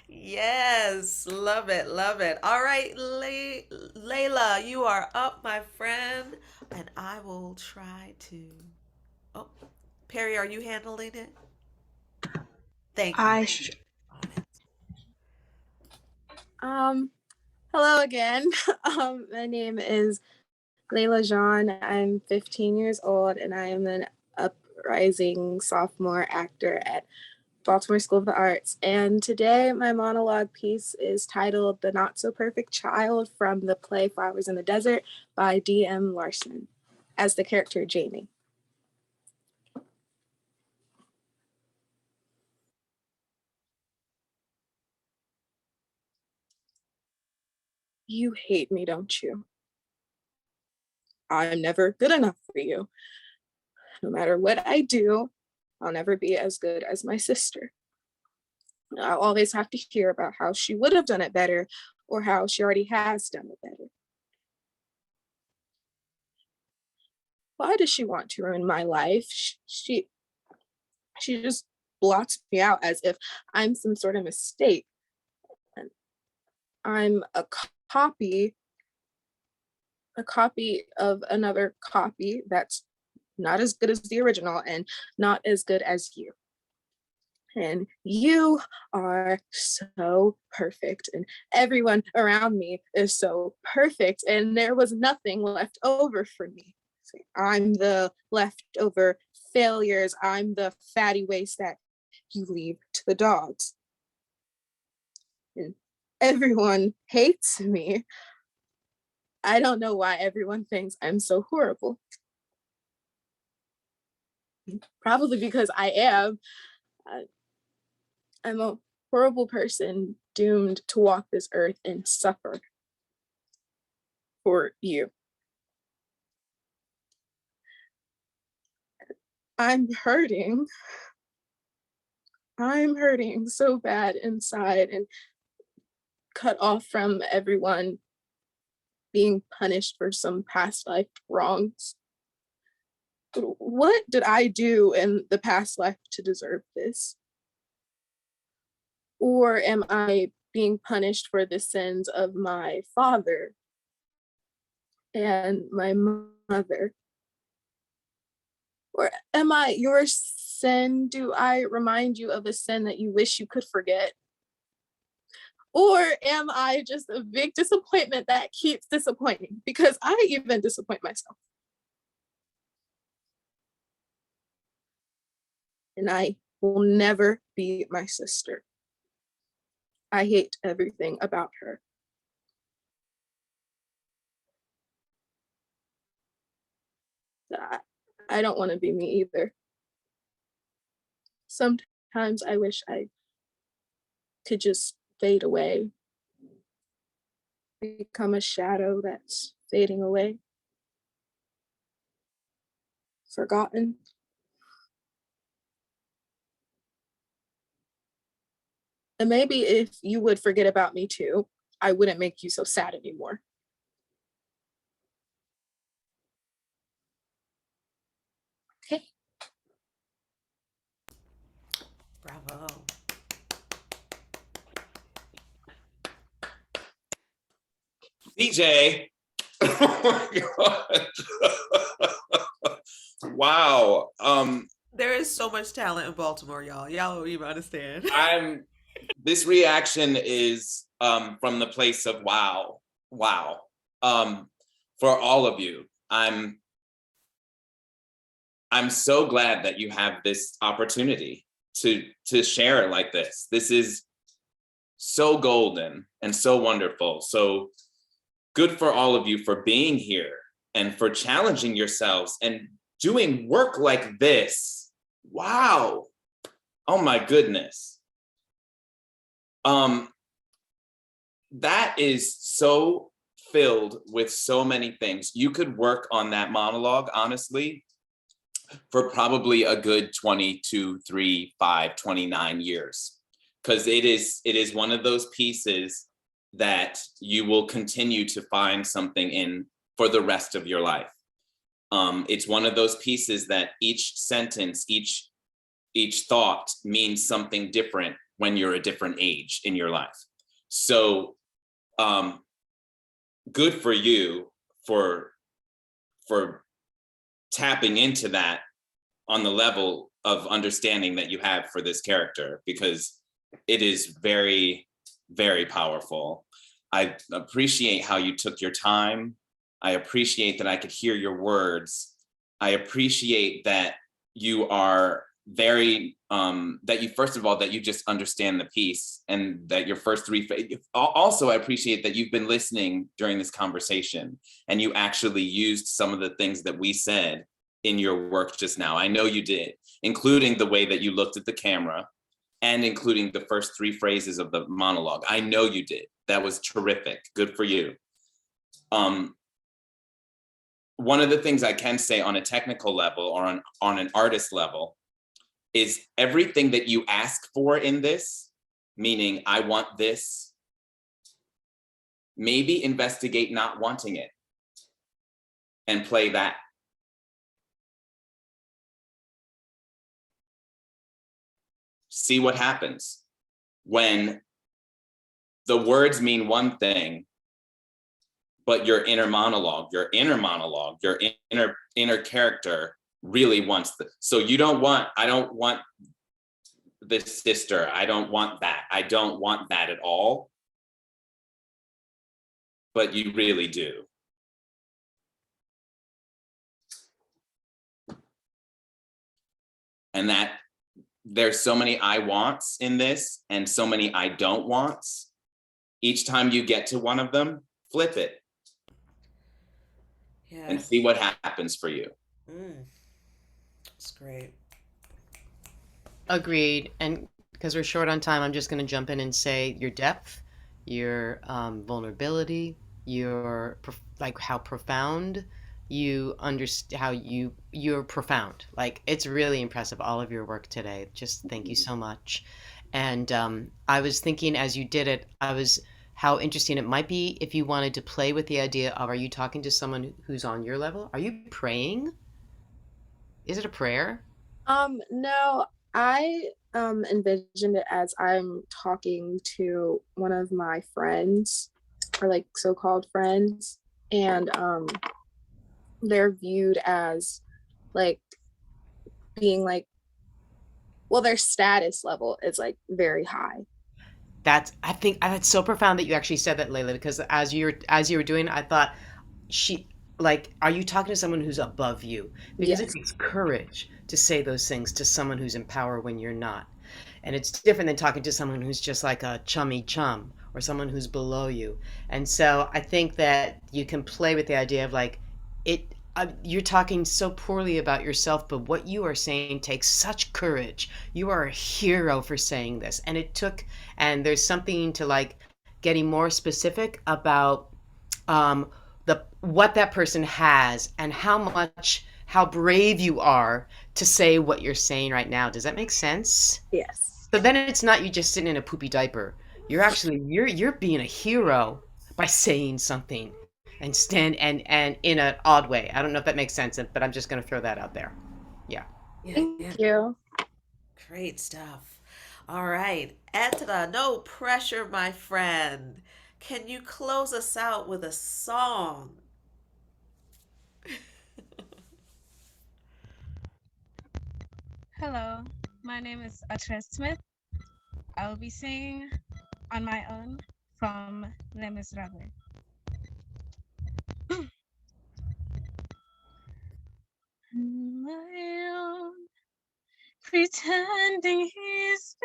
Yes, love it, love it. All right, Layla, you are up, my friend, and I will try to. Oh, Perry, are you handling it? Thank you. Hello again. My name is Layla Jean. I'm 15 years old and I am an uprising sophomore actor at Baltimore School of the Arts. And today my monologue piece is titled The Not So Perfect Child from the play Flowers in the Desert by D.M. Larson as the character Jamie. You hate me, don't you? I'm never good enough for you. No matter what I do, I'll never be as good as my sister. I'll always have to hear about how she would have done it better or how she already has done it better. Why does she want to ruin my life? She just blots me out as if I'm some sort of mistake. And I'm a copy of another copy that's not as good as the original and not as good as you. And you are so perfect and everyone around me is so perfect and there was nothing left over for me. I'm the leftover failures. I'm the fatty waste that you leave to the dogs. And everyone hates me. I don't know why everyone thinks I'm so horrible. Probably because I am. I'm a horrible person doomed to walk this earth and suffer for you. I'm hurting. I'm hurting so bad inside and cut off from everyone, being punished for some past life wrongs. What did I do in the past life to deserve this? Or am I being punished for the sins of my father and my mother? Or am I your sin? Do I remind you of a sin that you wish you could forget? Or am I just a big disappointment that keeps disappointing? Because I even disappoint myself. And I will never be my sister. I hate everything about her. I don't want to be me either. Sometimes I wish I could just fade away, become a shadow that's fading away, forgotten. And maybe if you would forget about me too, I wouldn't make you so sad anymore. Okay. Bravo. DJ. Oh my God. Wow. There is so much talent in Baltimore, y'all. Y'all don't even understand. This reaction is from the place of wow. For all of you. I'm so glad that you have this opportunity to share it like this. This is so golden and so wonderful. So good for all of you for being here and for challenging yourselves and doing work like this. Wow. Oh my goodness. That is so filled with so many things. You could work on that monologue, honestly, for probably a good 22, 3, 5, 29 years. Because it is one of those pieces that you will continue to find something in for the rest of your life. It's one of those pieces that each sentence, each thought means something different when you're a different age in your life. So good for you for tapping into that on the level of understanding that you have for this character, because it is very, very powerful. I appreciate how you took your time. I appreciate that I could hear your words. I appreciate that you are very, that you, first of all, that you just understand the piece, and that your first three, also I appreciate that you've been listening during this conversation and you actually used some of the things that we said in your work just now. I know you did, including the way that you looked at the camera and including the first three phrases of the monologue. I know you did. That was terrific. Good for you. One of the things I can say on a technical level or on an artist level is everything that you ask for in this, meaning I want this, maybe investigate not wanting it and play that. See what happens when the words mean one thing, but your inner monologue, your inner character really wants this. So I don't want this sister. I don't want that. I don't want that at all. But you really do. And that there's so many I wants in this and so many I don't wants. Each time you get to one of them, flip it. Yeah. And see what happens for you. That's great. Agreed. And because we're short on time, I'm just going to jump in and say your depth, your vulnerability, your like how profound you understand, how you're profound. Like it's really impressive, all of your work today. Just thank you so much. And I was thinking as you did it, how interesting it might be if you wanted to play with the idea of, are you talking to someone who's on your level? Are you praying? Is it a prayer? No, I envisioned it as I'm talking to one of my friends, or like so-called friends, and they're viewed as like being like, well, their status level is like very high. I think that's so profound that you actually said that, Layla, because as you were doing, I thought are you talking to someone who's above you? Because Yes. it takes courage to say those things to someone who's in power when you're not. And it's different than talking to someone who's just like a chummy chum or someone who's below you. And so I think that you can play with the idea of like you're talking so poorly about yourself, but what you are saying takes such courage. You are a hero for saying this. And there's something to like getting more specific about what that person has and how brave you are to say what you're saying right now. Does that make sense? Yes. So then it's not you just sitting in a poopy diaper. You're being a hero by saying something and and in an odd way. I don't know if that makes sense, but I'm just going to throw that out there. Yeah. Thank you. Great stuff. All right, Etna, no pressure, my friend. Can you close us out with a song? Hello, my name is Atra Smith. I will be singing on my own from Les Miserables. My own, pretending he's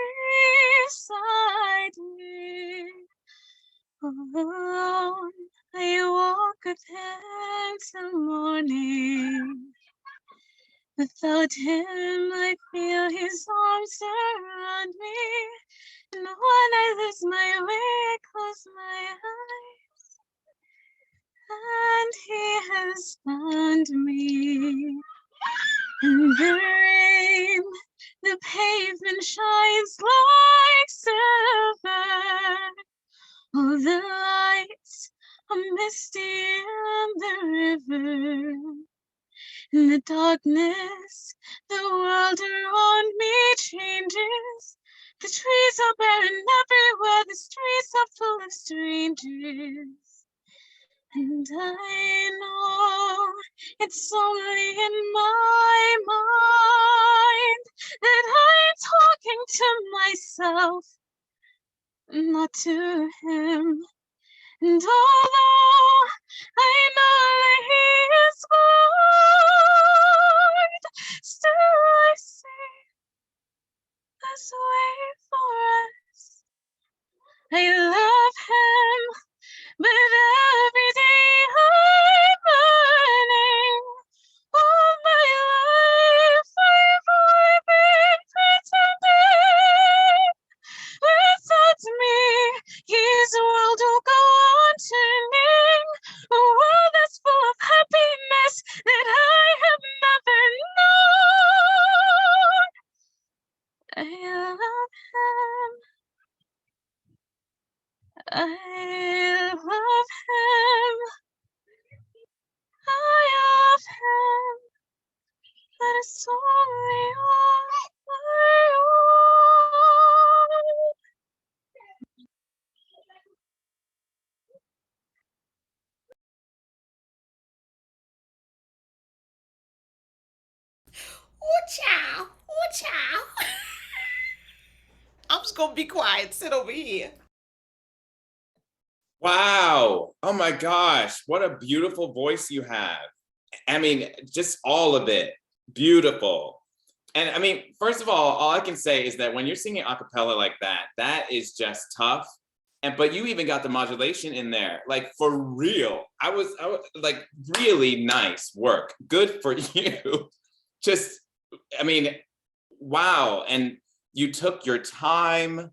beside me. Alone, I walk a till morning. Without him, I feel his arms around me. And when I lose my way, I close my eyes. And he has found me. In the rain, the pavement shines like silver. Oh, the lights are misty on the river. In the darkness, the world around me changes. The trees are barren everywhere, the streets are full of strangers. And I know it's only in my mind that I'm talking to myself, not to him. And although I know that he is good, still I say let's wait for us. I love him, but every day I'm learning. All my life I've been pretending. Without me, his world will go on turning. A world that's full of happiness that I have never known. I love him. I love him. I love him. But it's only on my own. Ooh-chow, ooh-chow. I'm just gonna be quiet, sit over here. Wow. Oh my gosh. What a beautiful voice you have. I mean, just all of it. Beautiful. And I mean, first of all I can say is that when you're singing a cappella like that, that is just tough. But you even got the modulation in there, like for real. I was like, really nice work. Good for you. Just, I mean, wow. And you took your time.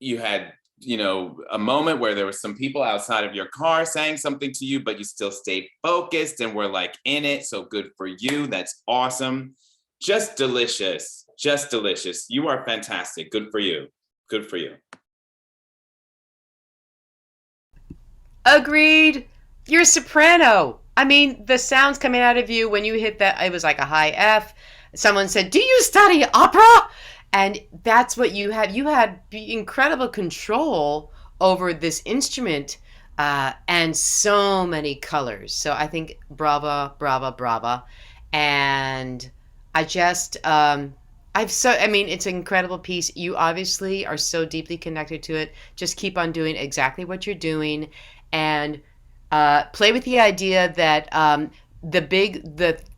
You had, a moment where there were some people outside of your car saying something to you, but you still stayed focused and were like in it. So good for you. That's awesome. Just delicious. Just delicious. You are fantastic. Good for you. Good for you. Agreed. You're a soprano. I mean, the sounds coming out of you when you hit that, it was like a high F. Someone said, "Do you study opera?" And that's what you had. You had incredible control over this instrument and so many colors. So I think brava, brava, brava. And I just, I mean, it's an incredible piece. You obviously are so deeply connected to it. Just keep on doing exactly what you're doing and play with the idea that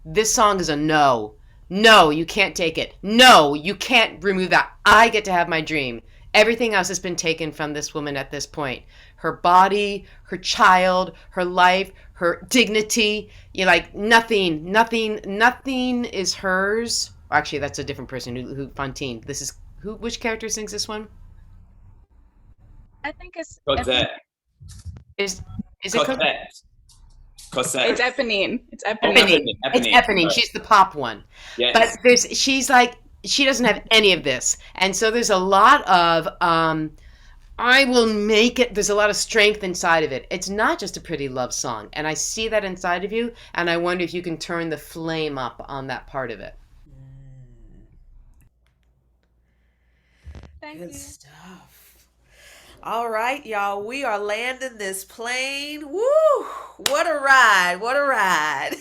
this song is a no. No, you can't take it. No, you can't remove that. I get to have my dream. Everything else has been taken from this woman at this point. Her body, her child, her life, her dignity. You're like, nothing is hers. Actually, that's a different person who Fontaine. This is which character sings this one? I think it's Cosette. Is it Cosette? Cosette. It's Eponine. It's Eponine. Oh, Eponine. It's Eponine. She's the pop one. Yes. But she's like, she doesn't have any of this. And so there's a lot of, I will make it. There's a lot of strength inside of it. It's not just a pretty love song. And I see that inside of you. And I wonder if you can turn the flame up on that part of it. Thank Good you. stuff. All right, y'all, we are landing this plane. Woo! What a ride! What a ride!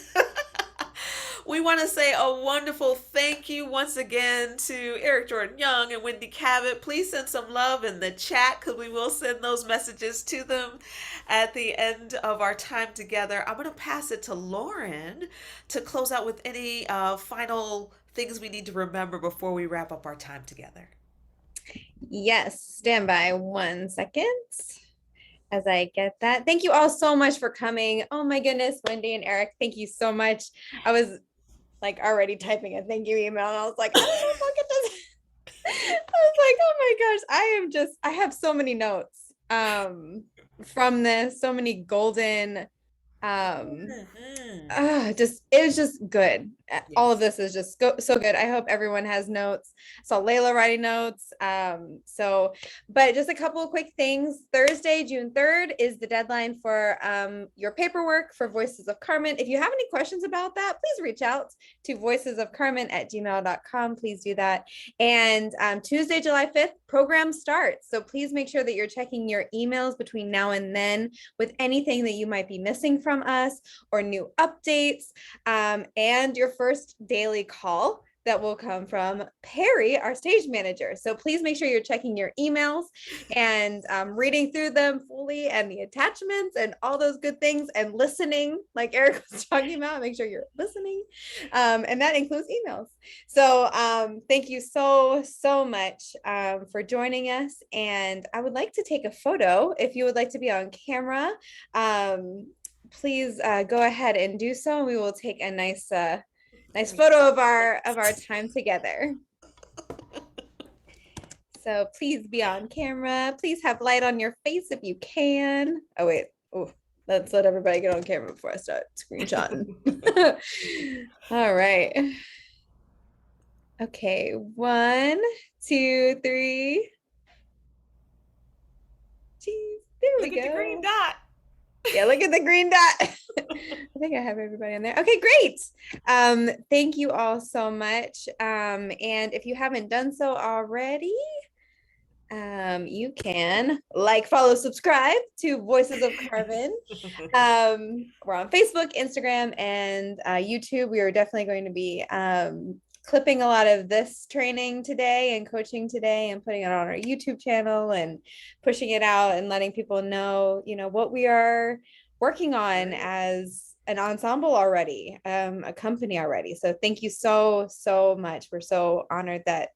We want to say a wonderful thank you once again to Eric Jordan Young and Wendy Cavett. Please send some love in the chat because we will send those messages to them at the end of our time together. I'm going to pass it to Lauren to close out with any final things we need to remember before we wrap up our time together. Yes, stand by 1 second as I get that. Thank you all so much for coming. Oh my goodness, Wendy and Eric, thank you so much. I was like already typing a thank you email. And I was like, I don't know if I'll get this. I was like, oh my gosh, I have so many notes from this, so many golden just it was just good. All of this is just so good. I hope everyone has notes. Saw Layla writing notes. But just a couple of quick things. Thursday, June 3rd is the deadline for your paperwork for Voices of Carmen. If you have any questions about that, please reach out to voicesofcarmen@gmail.com. Please do that. And Tuesday, July 5th, program starts. So please make sure that you're checking your emails between now and then with anything that you might be missing from us or new updates, and your first daily call that will come from Perry, our stage manager. So please make sure you're checking your emails and reading through them fully and the attachments and all those good things and listening, like Eric was talking about. Make sure you're listening, and that includes emails. So thank you so much for joining us. And I would like to take a photo. If you would like to be on camera, please go ahead and do so. And we will take a nice photo of our time together. So please be on camera. Please have light on your face if you can. Oh wait, let's let everybody get on camera before I start screenshotting. All right. Okay, 1, 2, 3. Jeez, there we go. Look at the green dot. Yeah, look at the green dot. I think I have everybody in there. Okay, great. Thank you all so much. And if you haven't done so already, you can like, follow, subscribe to Voices of Carmen. We're on Facebook, Instagram, and YouTube. We are definitely going to be clipping a lot of this training today and coaching today and putting it on our YouTube channel and pushing it out and letting people know, what we are working on as an ensemble already, a company already. So thank you so much. We're so honored that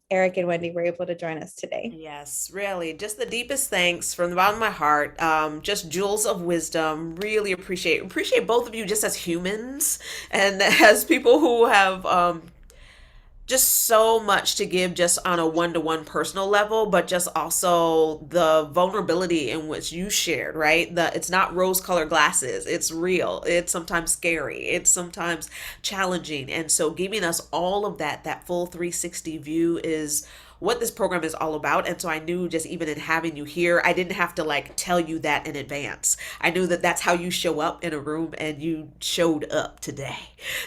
Eric and Wendy were able to join us today. Yes, really. Just the deepest thanks from the bottom of my heart. Just jewels of wisdom. Really appreciate both of you just as humans and as people who have just so much to give just on a one-to-one personal level, but just also the vulnerability in which you shared, right? It's not rose-colored glasses. It's real. It's sometimes scary. It's sometimes challenging. And so giving us all of that full 360 view is what this program is all about. And so I knew just even in having you here, I didn't have to like tell you that in advance. I knew that that's how you show up in a room, and you showed up today.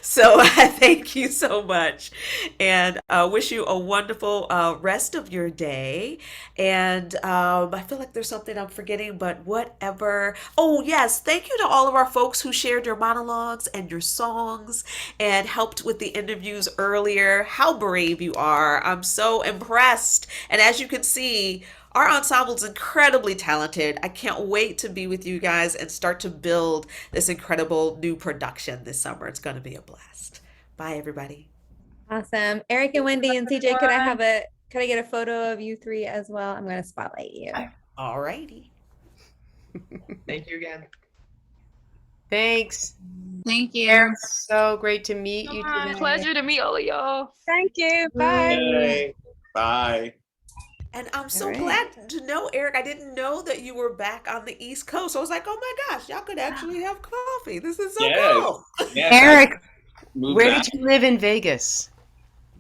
So I thank you so much, and wish you a wonderful rest of your day. And I feel like there's something I'm forgetting, but whatever. Oh yes, thank you to all of our folks who shared your monologues and your songs and helped with the interviews earlier. How brave you are. I'm so impressed. And as you can see, our ensemble is incredibly talented. I can't wait to be with you guys and start to build this incredible new production this summer. It's going to be a blast. Bye, everybody. Awesome. Eric and Wendy and CJ, could I get a photo of you three as well? I'm going to spotlight you. All righty. Thank you again. Thanks. Thank you. So great to meet you today. Pleasure to meet all of y'all. Thank you. Bye. Bye. And I'm so right. glad to know, Eric, I didn't know that you were back on the East Coast. I was like, oh my gosh, y'all could actually have coffee. This is so cool. Yes, Eric, where back. did you live in Vegas?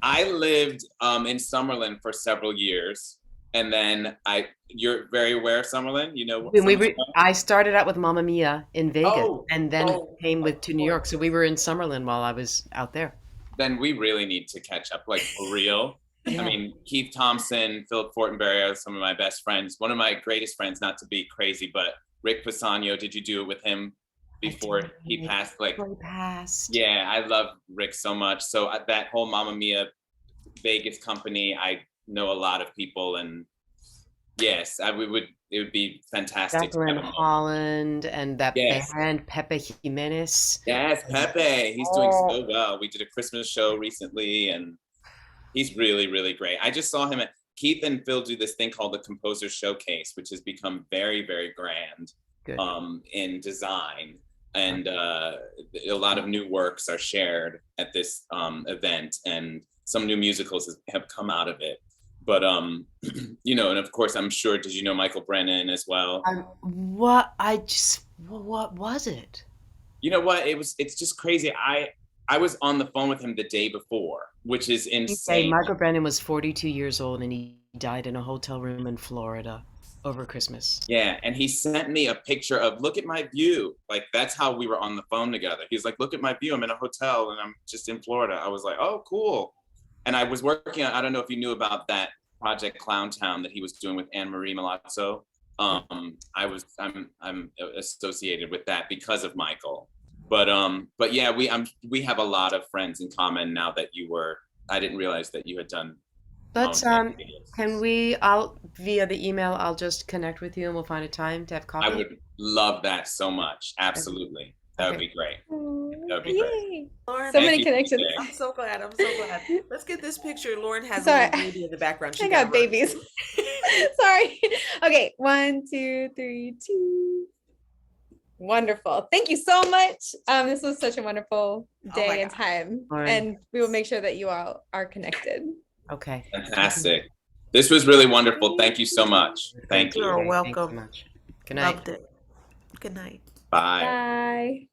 I lived in Summerlin for several years. And then you're very aware of Summerlin? You know I started out with Mamma Mia in Vegas and then came to New York. So we were in Summerlin while I was out there. Then we really need to catch up, like for real. Yeah. I mean, Keith Thompson, Philip Fortenberry are some of my best friends. One of my greatest friends, not to be crazy, but Rick Pisano, did you do it with him before he passed? Yeah, I love Rick so much. So that whole Mamma Mia Vegas company, I know a lot of people, and yes, it would be fantastic. Jacqueline Holland and that band, Pepe Jimenez. Yes, Pepe. He's doing so well. We did a Christmas show recently, and he's really, really great. I just saw him at Keith and Phil do this thing called the Composer Showcase, which has become very, very grand in design. and a lot of new works are shared at this event, and some new musicals have come out of it. But you know, and of course, I'm sure. Did you know Michael Brennan as well? What was it? You know what? It's just crazy. I was on the phone with him the day before, which is insane. Michael Brennan was 42 years old and he died in a hotel room in Florida over Christmas. Yeah, and he sent me a picture of, look at my view. Like, that's how we were on the phone together. He's like, look at my view. I'm in a hotel and I'm just in Florida. I was like, oh, cool. And I was working on, I don't know if you knew about that project Clown Town that he was doing with Anne Marie Milazzo. I'm associated with that because of Michael. But yeah, we have a lot of friends in common now that I didn't realize that you had done. Let's can we? Via the email, I'll just connect with you and we'll find a time to have coffee. I would love that so much. Absolutely, that would be great. That would be great. Lauren, so many connections. I'm so glad. Let's get this picture. Lauren has Sorry. a little baby in the background. I got babies. Sorry. Okay, 1, 2, 3, 2. Wonderful. Thank you so much. This was such a wonderful day and time. Lauren. And we will make sure that you all are connected. Okay. Fantastic. This was really wonderful. Thank you so much. Thank you. You're welcome. Thank you so much. Good night. Loved it. Good night. Bye. Bye.